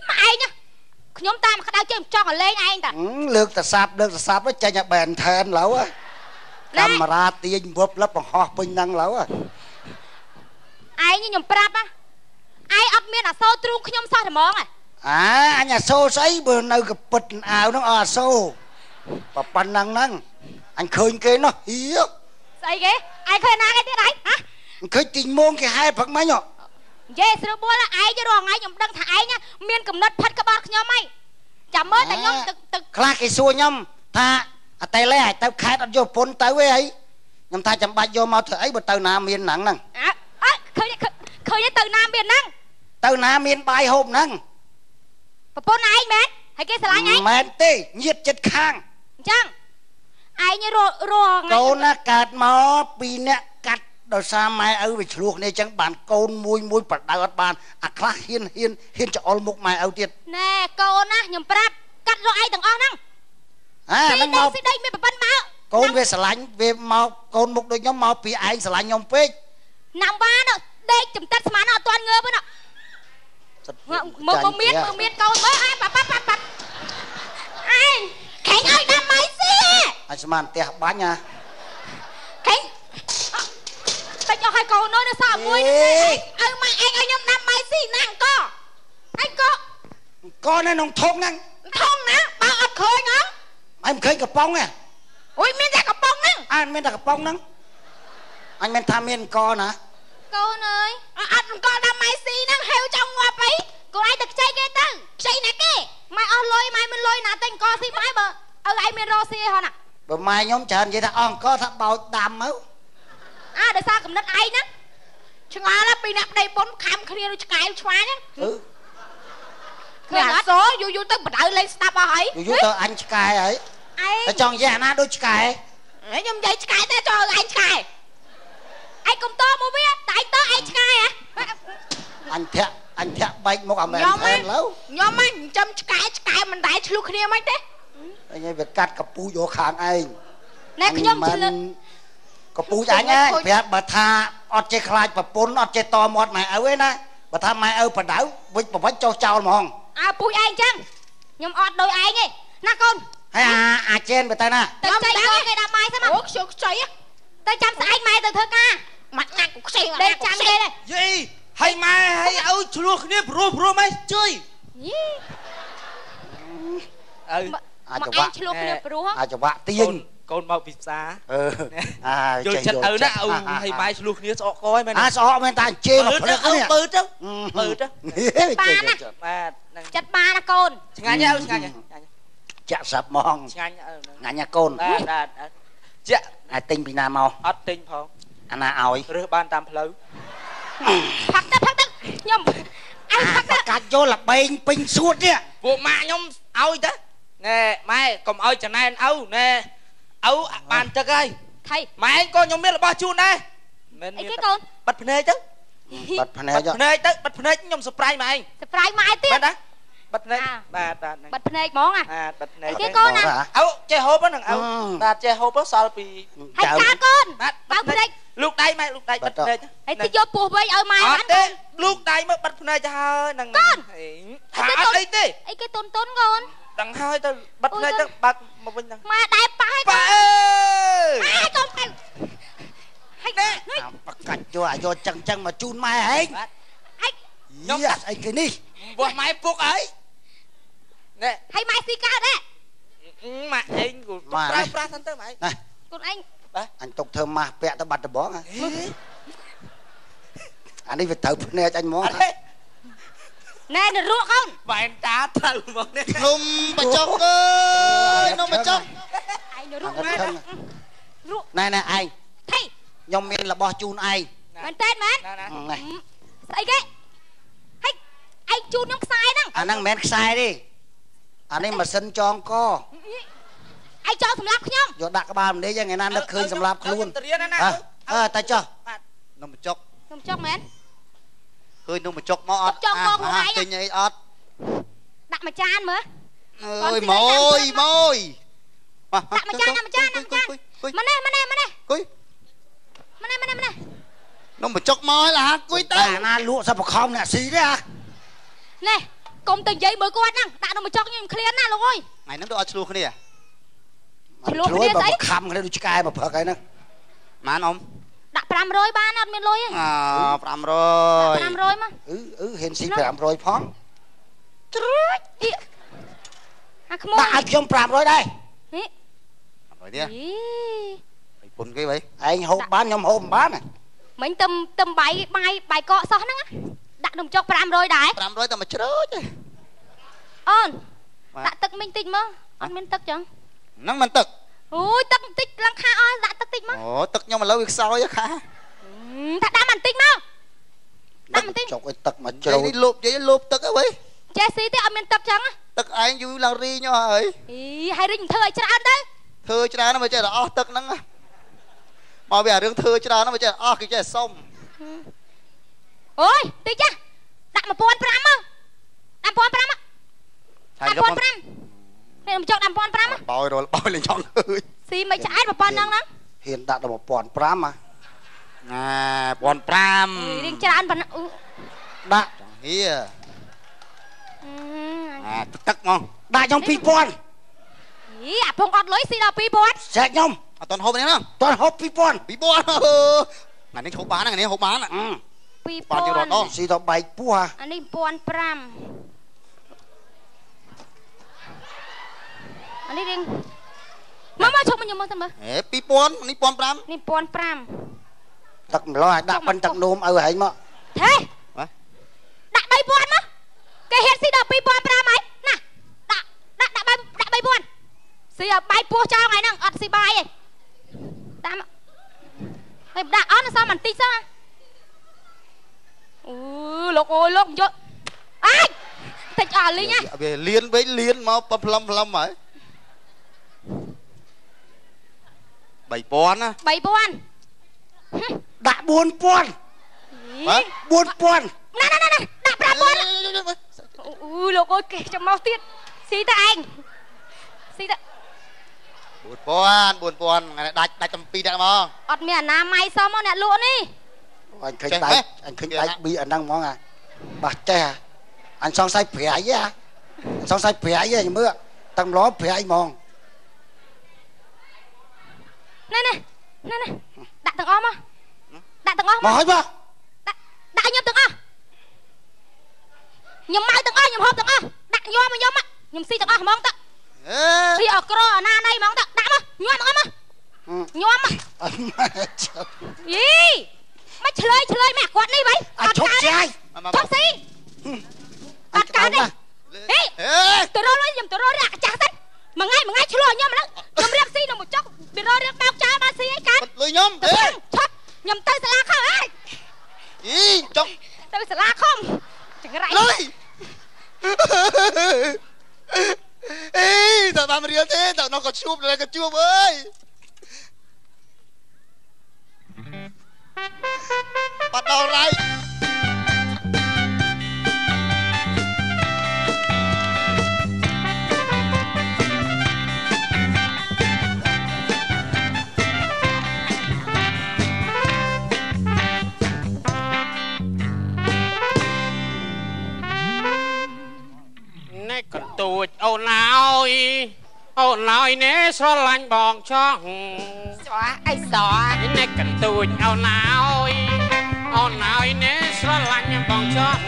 mà ai nhá nhóm ta mà đau chơi cho còn lên anh ta lược ta sạp nó chạy nhà bèn thèn lẩu á camera tiền vớp lấp bằng ho pin năng lẩu á ai như nhom prap á ai ấp miên à sâu trung nhóm sao thì món anh nhà sâu sấy bữa nơi gặp bịch ảo nó sâu và pan năng anh khơi cái nó hiếu sao cái ai khơi na cái thế này hả khơi tình môn cái hai phật máy nhọ yes rồi bố là ai chứ rồi ngay nhom đăng thải nhá miên cầm nứt phật các bác nhóm mày chậm mới tại nhóm tự khai cái xua nhom tha tay lấy tao khai tao vô phun tới với ấy nhom tha chậm bạch vô mau thử ấy bữa tao nam miên nặng năng khơi với từ nam miên năng từ nam miên bài hôm năng và phun ai mẹ hay cái sải ngay mẹ tê nhiệt chất khang chăng ai như rồi cô nó cạt mò pi nè cắt ដោយសារម៉ែឪវាឆ្លោះគ្នាអញ្ចឹងបានកូនមួយបដៅអត់បានអាខ្លះហ៊ានច្អល់មុខម៉ែឪទៀតណែកូនណាខ្ញុំប្រាប់កាត់រកឯងទាំងអស់ហ្នឹងហ្នឹងមកស៊ីដីមានប្រពន្ធមកកូនវាស្រឡាញ់វាមកកូនមុខដូចខ្ញុំមកពីឯងស្រឡាញ់ខ្ញុំពេកណាំបានដេកចំតិតស្មានអត់ទាន់ងើបទេណាមកមានកូនមើលអើប៉ាឯងខេងឲ្យដាំម៉ៃស៊ីអាចស្មានផ្ទះបាញ់ណាខេងតែចុះឲ្យកូននោះនៅសក់មួយនេះឪម៉ាក់ឯងឲ្យខ្ញុំដាំម៉ៃស៊ីណាអង្គអញកនៅក្នុងធុងហ្នឹងណាបើអត់ឃើញហ៎អញមិនឃើញកំប៉ុងទេអូយមានតែកំប៉ុងហ្នឹងមានតែកំប៉ុងហ្នឹងអញមិនថាមានកណាកូនអើយអត់អង្គដាំម៉ៃស៊ីហ្នឹងហេវចង់ងាប់អីកូនឯងទៅខ្ចីគេទៅខ្ចីណាគេម៉ែអស់លុយម៉ែមិនលុយណាតែអង្គស៊ីម៉ែបើឪឯងមានរកស៊ីហ៎ណាបើម៉ែខ្ញុំច្រើននិយាយថាអង្គថាបោចដាំទៅដោយសារកំណត់ឯងណាឆ្ងល់ណាពីអ្នកប្តីពុនខំគ្នាដូចឆ្កែឆ្វាញហ្នឹងឃើញអត់យូរទៅបដៅលេងស្ដាប់អស់ហើយយូរទៅអញឆ្កែហើយតែចង់និយាយអាណាដូចឆ្កែខ្ញុំនិយាយឆ្កែតែចូលឯងឆ្កែឯងកុំតមកវាតែឯងតឯងឆ្កែហ៎អញធាក់បែកមុខអាមែនថែមលើខ្ញុំហ៎ចាំឆ្កែមិនដែរឆ្លុះគ្នាមិនទេអញវាកាត់កពូយកខាងឯងណែខ្ញុំឆ្លឹកកពូអញហ្នឹងប្រាប់បើថាអត់ចេះខ្លាចប្រពន្ធអត់ចេះតមាត់ម៉ែឪទេណាបើថាម៉ែឪបដៅវិចប្រវិចចុះចោលហ្មងពូឯងអញ្ចឹងខ្ញុំអត់ដោយឯងទេណាកូនហើយអាចេនទៅណាទៅខ្ចីគេដាក់ម៉ែសិនអូខ្ជិលខ្ចីទៅចាំស្អែកម៉ែទៅធ្វើការមកណាក់ខ្ចីដេកចាំគេទេយីហើយម៉ែហើយឪឆ្លោះគ្នាព្រោះម៉ែជួយអាចវាក់ឆ្លោះគ្នាព្រោះអាចវាក់ទៀងកូនមកពីផ្សារចូលចិត្តឪណាឪហើយម៉ែឆ្លោះគ្នាស្អកកហើយមែនស្អកមែនតាជេរមកព្រឹកនេះបើទៅបានណាបាទចិត្តបានណាកូនឆ្ងាញ់ឪឆ្ងាញ់ចាក់សាប់ហ្មងឆ្ងាញ់ឪឆ្ងាញ់ណាកូនបាទចាក់ឲ្យទិញពីណាមកអត់ទិញផងអាណាឲ្យរើសបានតាមផ្លូវផឹកទៅខ្ញុំអញផឹកកាច់យកលបែងពេញសួតនេះពួកម៉ាក់ខ្ញុំឲ្យទៅណែម៉ែកុំឲ្យចំណែនឪណែឪបានទឹកហើយថៃម៉ែឯងក៏ខ្ញុំមានរបស់ជូនដែរមិនមានកូនបិទភ្នែកទៅបិទភ្នែកទៅបិទភ្នែកខ្ញុំសប្រៃម៉ែឯងសប្រៃម៉ែទៀតមែនណាបិទភ្នែកបាទបិទភ្នែកហ្មងបិទភ្នែកគេកូនណាឪចេះហូបហ្នឹងឪបាទចេះហូបសល់ពីហើយតាកូនបាទបើភ្នែកលោកដៃម៉ែលោកដៃបិទភ្នែកហើយទៅយកពោះវិញឲ្យម៉ែអត់ទេលោកដៃមើលបិទភ្នែកទៅហើយហ្នឹងកូនថាអត់អីទេអីគេតុនកូនដឹងហើយទៅបិទភ្នែកទៅបើកមកវិញហ្នឹងម៉ែដែរប៉ះហើយកូនហើយកូនហើយបកាច់យកចឹងមកជូនម៉ែហែងខ្ញុំអីគេនេះបោះម៉ែពុកអីណែហើយម៉ែស៊ីកើតទេម៉ែឯងគូប្រើសិនទៅម៉ែកូនឯងបាទអញទុកធ្វើម៉ាស់ពាក់ទៅបាត់ដំបងអានេះវាត្រូវភ្នែកអញហ្មងណែនរក់កូនបែនតាត្រូវហ្មងនេះនំបចុកអើយនំបចុកឯងរក់ណែឯងថៃខ្ញុំមានរបស់ជូនឯងមែនតើមែនស្អីគេហេឯងជូនខ្ញុំខ្សែហ្នឹងអាហ្នឹងមិនមែនខ្សែទេអានេះម៉ាស៊ីនចងកឯងចង់សម្លាប់ខ្ញុំយកដាក់ក្បាលម្នេះថ្ងៃណានឹកឃើញសម្លាប់ខ្លួនតែចុះនំបចុកមែនឃើញនំបចុកមកអត់ទិញអីអត់ដាក់មួយចានមើលអើយម៉ួយដាក់មួយចានម៉ានេះគួយនំបចុកមកហើយឡាគួយទៅអាណាលក់សិបខំអ្នកស៊ីទេណែកុំទៅនិយាយមើលគាត់ហ្នឹងដាក់នំបចុកខ្ញុំឃ្លានណាលោកអើយថ្ងៃហ្នឹងទៅអត់ឆ្លោះគ្នាស្អីខំគ្នាដូចឆ្កែមកព្រឹកហើយហ្នឹងម៉ានអ៊ំដាក់500បានអត់មានលុយទេ500មកហ៊ានស៊ី500ផងជ្រួចអាក្មួយដាក់ឲ្យខ្ញុំ500ដែរហេ500ទៀតអីពុនគេវិញឯងហូបបានខ្ញុំហូបមិនបានមិញទឹមបាយកកសោះហ្នឹងដាក់នំចុក500ដែរ500តែមួយជ្រោចទេអូនដាក់ទឹកមិញតិចមកអត់មានទឹកចឹងហ្នឹងមិនទឹកអូយទឹកបន្តិចឡើងខាអស់ដាក់ទឹកតិចមកអូទឹកខ្ញុំឥឡូវវាខ្សោយខាថាដាក់បន្តិចមកដាក់បន្តិចចុកឲ្យទឹកមកជ្រោយនេះលូបនិយាយលូបទឹកហ៎វ៉ៃចេះស៊ីទេអត់មានទឹកចឹងទឹកឯងយូរឡើងរីញហើយហើយរីងធ្វើឲ្យច្រើនទៅធ្វើច្រើនមកចេះតែអស់ទឹកហ្នឹង មកវារឿងធ្វើច្រើនហ្នឹងវាចេះអស់គេចេះសុំអូយតិចចាដាក់1500មកដាក់1500មក1500នេះមកចុក1500មកបោយលេងចង់ឃើញស៊ីមិនឆ្អែតប៉ុណ្ណឹងហ្នឹងហ៊ានដាក់ដល់1500ណា1500រៀងច្រើនប៉ុណ្ណឹងដាក់ចង្ហៀទឹកមកដាក់ខ្ញុំ2000យីអាពងអត់លុយស៊ីដល់2000ចែកខ្ញុំអត់តន់ហូបនេះណាតន់ហូប2000ថ្ងៃនេះហូបបានថ្ងៃនេះហូបបាន2000បានជារត់ដល់ស៊ីដល់បែកពោះអានេះ1500អានេះរៀងមកឈប់ខ្ញុំមកទៅមើល2000នេះ1500នេះ1500ទឹកម្លោះឲ្យដាក់បិណ្ឌទឹកនោមឲ្យហែងមកហេដាក់3000មកគេហ៊ានស៊ីដល់2500ហើយណាដាក់3000ស៊ីឲ្យបាយពោះចោលថ្ងៃហ្នឹងអត់ស៊ីបាយទេតាមហើយដាក់អស់នៅសមបន្តិចសោះអូលោកអើយលោកយកអាយតិចអស់លីងហ៎វាលៀនវិញលៀនមកផ្លឹមហើយ3000ណា3000ដាក់4000ណាដាក់5000អូលោកអើយគេចាំមកទៀតស៊ីទៅឯងស៊ីទៅ4000ថ្ងៃដាច់តែពីដាក់មកអត់មានអនាម័យសមមកអ្នកលក់នេះអញឃើញដៃប៊ីអាហ្នឹងហ្មងបាស់ចេះអញសង្ស័យប្រៃសង្ស័យប្រៃខ្ញុំមើលតាំងម្លោះប្រៃហ្មងណែដាក់ទាំងអស់មកដាក់ទាំងអស់មកហើយបាទដាក់ខ្ញុំទាំងអស់ខ្ញុំមកទាំងអស់ខ្ញុំហូបទាំងអស់ដាក់ញោមខ្ញុំស៊ីទាំងអស់ហ្មងតស៊ីអក្រណាណៃហ្មងតដាក់មកញោមទាំងអស់មកញោមយីមកឆ្លើយមកគាត់នេះវិញអត់ឈប់ចាយឈប់ស៊ីអត់កើតទេហេទៅរកខ្ញុំទៅរកអាចាស់សិនមួយថ្ងៃឆ្លោះខ្ញុំហ្នឹងខ្ញុំរៀបស៊ីនៅមួយចុកពីរករៀបបោកចោលបានស៊ីអីកើតលុយខ្ញុំឈប់ខ្ញុំទៅសាលាខំហើយចុកទៅសាលាខំចង្រៃលុយតើបានរៀនទេតើនោះក៏ជួបអើយបាត់ដល់រៃកន្ទួចអូនហើយនេះស្រឡាញ់បងចង់ស្វាអីសនេះកន្ទួចអូនហើយនេះស្រឡាញ់បងចង់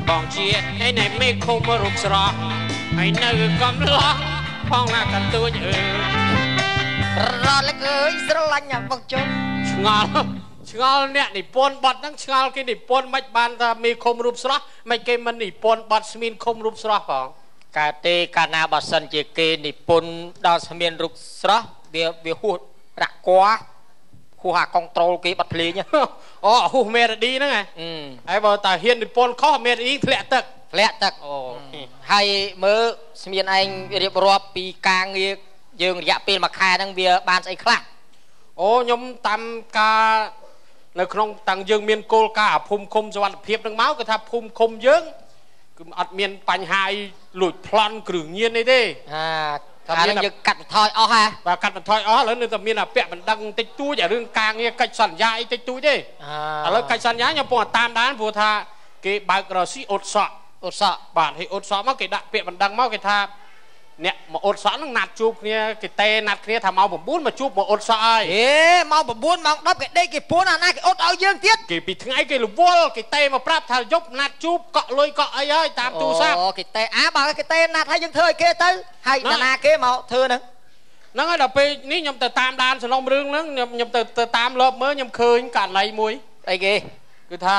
បងជាឯនេះមេឃុំរូបស្រស់ហើយនៅកំឡោះផងណាកន្ទួចរលឹកអើយស្រឡាញ់បងចង់ឆ្ងល់អ្នកនិពន្ធបទហ្នឹងឆ្ងល់គេនិពន្ធមិនបានថាមេឃុំរូបស្រស់មិនគេមិននិពន្ធបទស្មានឃុំរូបស្រស់ផងកើតទេកាលណាបើសិនជាគេនិពន្ធដល់ស្មានរូបស្រស់វាហួសរកគួរហួសអាកុងត្រូលគេបាត់ភ្លេងអូហួសមេរ៉ាឌីហ្នឹងហើយបើតាហ៊ាននិពន្ធខុសមេរ៉ាឌីធ្លាក់ទឹកអូហើយមើលស្មានឯងរៀបរាប់ពីការងារយើងរយៈពេល1ខែហ្នឹងវាបានស្អីខ្លះអូខ្ញុំតាមការនៅក្នុងតាំងយើងមានគោលការណ៍ភូមិឃុំសុវត្ថិភាពនឹងមកគឺថាភូមិឃុំយើងគឺអត់មានបញ្ហាអីលួចប្លន់គ្រឿងញៀនអីទេតែមានយើងកាត់បន្ថយអស់ហ៎បាទកាត់បន្ថយអស់ឥឡូវនៅតែមានអាពាក់បណ្ដឹងតិចតួចរឿងការងារកិច្ចសន្យាអីតិចតួចទេឥឡូវកិច្ចសន្យាខ្ញុំពងតាមដានព្រោះថាគេបើករស៊ីអ៊ុតសក់បាទហើយអ៊ុតសក់មកគេដាក់ពាក្យបណ្ដឹងមកគេថាអ្នកមកអ៊ុតសក់ហ្នឹងណាត់ជួបគ្នាគេតេណាត់គ្នាថាម៉ោង9មកជួបមកអ៊ុតសក់ហើយម៉ោង9ម៉ោង10គេដេកគេពួនអាណាគេអ៊ុតឲ្យយើងទៀតគេពីថ្ងៃគេរវល់គេតេមកប្រាប់ថាយប់ណាត់ជួបកក់លុយកក់អីហើយតាមទូរស័ព្ទគេតេបើគេតេណាត់ឲ្យយើងធ្វើឲ្យគេទៅហើយណាគេមកធ្វើហ្នឹងហើយដល់ពេលនេះខ្ញុំទៅតាមដានសំណុំរឿងហ្នឹងខ្ញុំទៅតាមលបមើលខ្ញុំឃើញករណីមួយអីគេគឺថា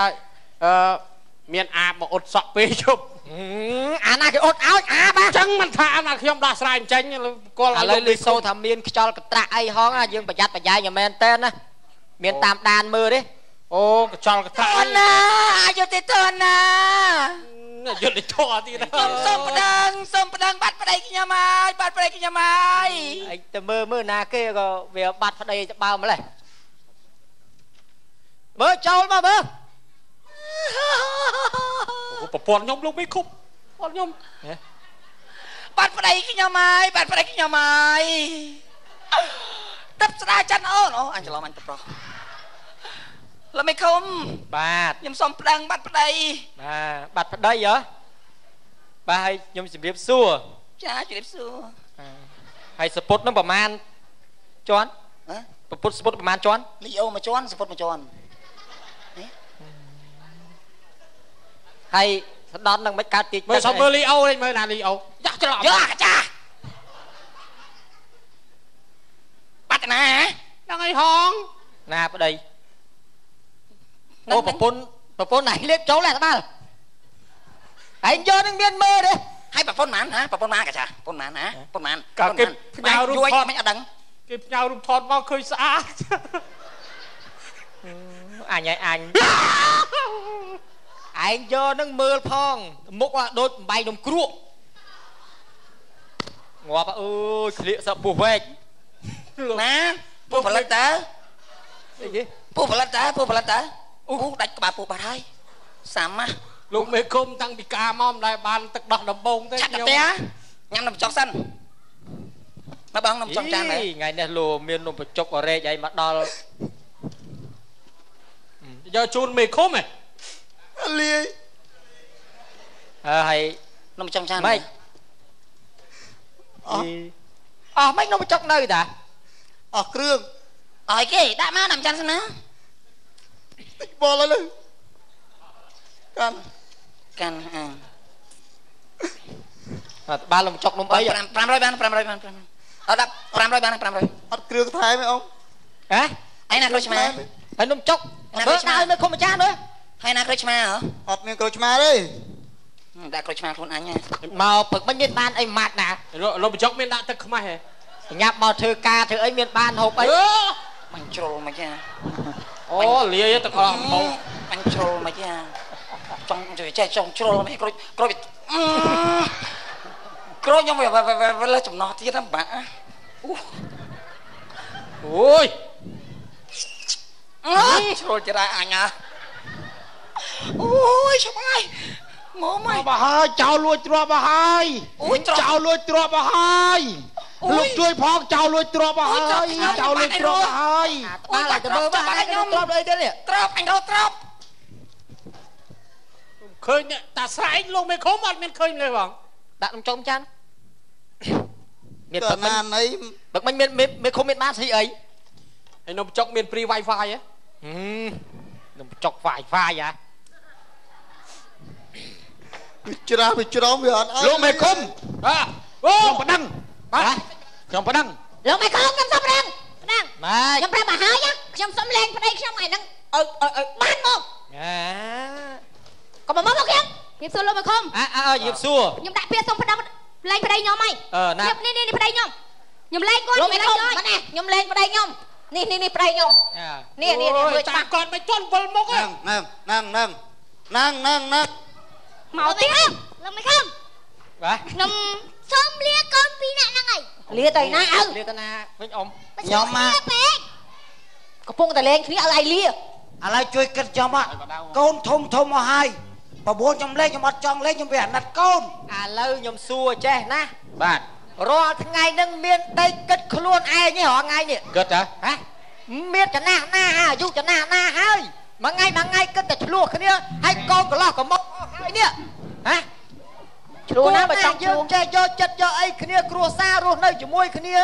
មានអាបមកអ៊ុតសក់ពេលយប់អាណាគេអ៊ុតឲ្យអាបាទអញ្ចឹងមិនថាអាណាខ្ញុំដោះស្រាយអញ្ចឹងគាត់ឥឡូវលឺសូថាមានខ្យល់កត្រាក់អីហងយើងប្រយ័ត្នប្រយែងមែនតើណាមានតាមដានមើលទេអូខ្យល់កត្រាក់ណាអយុធធម៌ណាយុទ្ធធម៌ទៀតខ្ញុំសូមប្តឹងបាត់ប្តីខ្ញុំហើយឯងទៅមើលណាគេក៏វាបាត់ប្តីទៅបើម្លេះ មើលចូលមកមើលប្រពន្ធខ្ញុំលោកមិនគប់ប្រពន្ធខ្ញុំបាត់ប្តីខ្ញុំហើយបាត់ប្តីខ្ញុំហើយទឹកស្ដាចាន់អូនអូអញច្រឡំអញទៅប្រុសលោកមិនខំបាទខ្ញុំសុំប្តឹងបាត់ប្តីបាទប្តីហ៎បាទហើយខ្ញុំជម្រាបសួរចាជម្រាបសួរហើយសពុតនឹងប្រមាណជាន់ប្រពុតសពុតប្រមាណជាន់លីអូមួយជាន់សពុតមួយជាន់ហើយស្ដន់នឹងមិនកើតតិចមើលសុំមើលលីអូនេះមើលណាលីអូយ៉ាច្រឡំយ៉ាចាបាត់ណាដល់អីហងណាប្តីអូប្រពន្ធណៃលេបចូលហើយត្បាល់ឯងយកនឹងមានមើលទេហើយប្រពន្ធម៉ានហ៎ប្រពន្ធម៉ាកាចាប្រពន្ធម៉ានណាប្រពន្ធម៉ានគេផ្ញើរូបថតមិនអត់ដឹងគេផ្ញើរូបថតមកឃើញស្អាតអញឯងយកនឹងមើលផងមុខដូចបំបីនំគ្រក់ងាប់អើយក្លៀកសពពោះវែកណាពោះផលិតតើអីគេពោះផលិតតើពោះផលិតតើអូដាច់ក្បាលពោះបាត់ហើយសាមណាលោកមេឃុំតាំងពីការមកមិនដែលបានទឹកដោះដំបងទេខ្ញុំញ៉ាំនំចុកសិនមកបងនំចុកចានដែរថ្ងៃនេះលោកមាននំបញ្ចុកអរ៉េចអីមកដល់យកជូនមេឃុំហ៎លាយហើយនំចុកចានម៉េចអស់ម៉េចនំបញ្ចុកនៅតាអស់គ្រឿងអស់គេដាក់មកនំចានសិនណាតិចបលហើយកាន់បានលំចុកនំអី500បាន500បានអត់ដាក់500បាន500អត់គ្រឿងថែមទេអ៊ំហ៎ឯណាក្រូចឆ្មាហើយនំចុកមើលដាក់នៅគុំម្ចាស់មើលហើយណាក្រូចឆ្មាហ៎អត់មានក្រូចឆ្មាទេដាក់ក្រូចឆ្មាខ្លួនអញមកពឹកមិនមានបានអីម៉ាត់ណាលំបញ្ចុកមានដាក់ទឹកខ្មាស់ហ៎ញ៉ាប់មកធ្វើការធ្វើអីមានបានហូបអីបាញ់ជ្រុលមកចាអូលាយទឹកអស់មកបាញ់ជ្រុលមកចាចង់ចេះចង់ជ្រុលមិនក្រូចខ្ញុំវាលើចំណោះទៀតណាបាក់អូយជ្រុលច្រាអញអូយឆ្បាយមកមកបោះហើយចៅលួចទ្រព្យហើយអូយចៅលួចទ្រព្យហើយលោកជួយផងចៅលួចទ្រព្យហើយចៅលួចទ្រព្យហើយបានតែមើលមកខ្ញុំទ្រព្យអីទៀតនេះទ្រព្យអញរកទ្រព្យឃើញតាស្រែកលោកមេឃុំអត់មានឃើញទេបងដាក់នំចុកចាន់មានប្រមាណអីបឹកមិញមានមេឃុំមានបានស្អីអីហើយនំចុកមានព្រី Wi-Fi ហ៎នំចុក Wi-Fi ហ៎វាច្រំវាអត់អើលោកមេឃុំអូខ្ញុំប៉ណ្ណឹងបាទខ្ញុំប៉ណ្ណឹងលោកមេឃុំខ្ញុំសុំប៉ណ្ណឹងម៉េចខ្ញុំប្រាប់មកហើយខ្ញុំសុំលេងប្តីខ្ញុំថ្ងៃហ្នឹងបានមកក៏មកខ្ញុំពីសួរលោកមេឃុំយប់សួរខ្ញុំដាក់ពាក្យសុំប្តឹងលេងប្តីខ្ញុំហីនេះប្តីខ្ញុំលេងគាត់ខ្ញុំលេងគាត់ខ្ញុំលេងប្តីខ្ញុំនេះប្តីខ្ញុំនេះមើលច្បាស់គាត់មិនជន់វិលមុខហ្នឹងមកទៀតលោកមេឃុំបាទខ្ញុំសុំលាកូនពីរនាក់ហ្នឹងហើយលាទៅណាលាទៅណាវិញអ៊ំខ្ញុំមកកំពុងតែលេងគ្នាឲ្យឯងលាឥឡូវជួយគិតចំកូនធំអស់ហើយ9ខ្ញុំលេងខ្ញុំអត់ចង់លេងខ្ញុំវាអាណិតកូនឥឡូវខ្ញុំសួរចេះណាបាទរាល់ថ្ងៃហ្នឹងមានតែគិតខ្លួនឯងទេរាល់ថ្ងៃនេះគិតហ៎មានចំណាស់ណាអាយុចំណាស់ណាហើយមួយថ្ងៃគិតតែឆ្លោះគ្នាហើយកូនកន្លោះកំមុខហើយនេះហ៎ឆ្លោះណាបើចង់យើងចេះយកចិត្តយកអីគ្នាគ្រួសាររស់នៅជាមួយគ្នា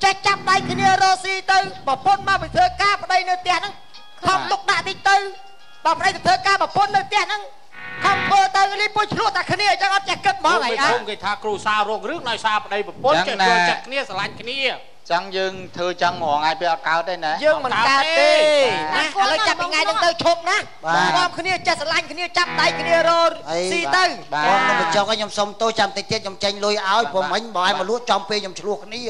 ចេះចាប់ដៃគ្នារស់ស៊ីទៅប្រពន្ធមកពីធ្វើការប្តីនៅផ្ទះហ្នឹងខំទុកដាក់តិចទៅបើប្តីទៅធ្វើការប្រពន្ធនៅផ្ទះហ្នឹងខំធ្វើទៅលីពុយឆ្លោះតែគ្នាអញ្ចឹងអត់ចេះគិតហ្មងហើយគេថាគ្រូសាររងរឿងដោយសារប្តីប្រពន្ធចេះចូលចិត្តគ្នាស្រឡាញ់គ្នាចឹងយើងធ្វើចឹងហ្មងថ្ងៃពេលអត់កើតទេណាយើងមិនកើតទេណាឥឡូវចាប់ពីថ្ងៃហ្នឹងទៅឈប់ណាបងគ្នាចេះស្រឡាញ់គ្នាចាប់ដៃគ្នារត់ស៊ីទៅបងទៅបញ្ចុកឲ្យខ្ញុំសុំទោសចាំតិចទៀតខ្ញុំចេញលុយឲ្យព្រោះមិញបើឲ្យមកលក់ចំពេលខ្ញុំឆ្លោះគ្នា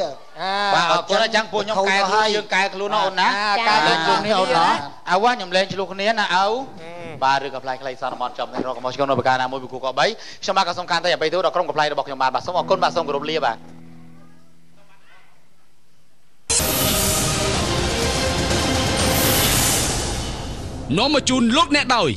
បាទអរគុណចឹងពួកខ្ញុំកែខ្លួនយើងកែខ្លួនអូនណាកែខ្លួននេះអូនណាអើខ្ញុំលេងឆ្លោះគ្នាណាអើបាទឬក៏ផ្លែខ្លីសន្មតចំនេះរកមកឆ្កុំនៅប្រការណាមួយពីគូក3ខ្ញុំបាទក៏សូមកាន់តែអ្វីទៅដល់ក្រុមកំ pl របស់ខ្ញុំបាទសូមអរគុណបាទសូមគោរពលាបាទ នាំមកជូនលោកអ្នកដោយ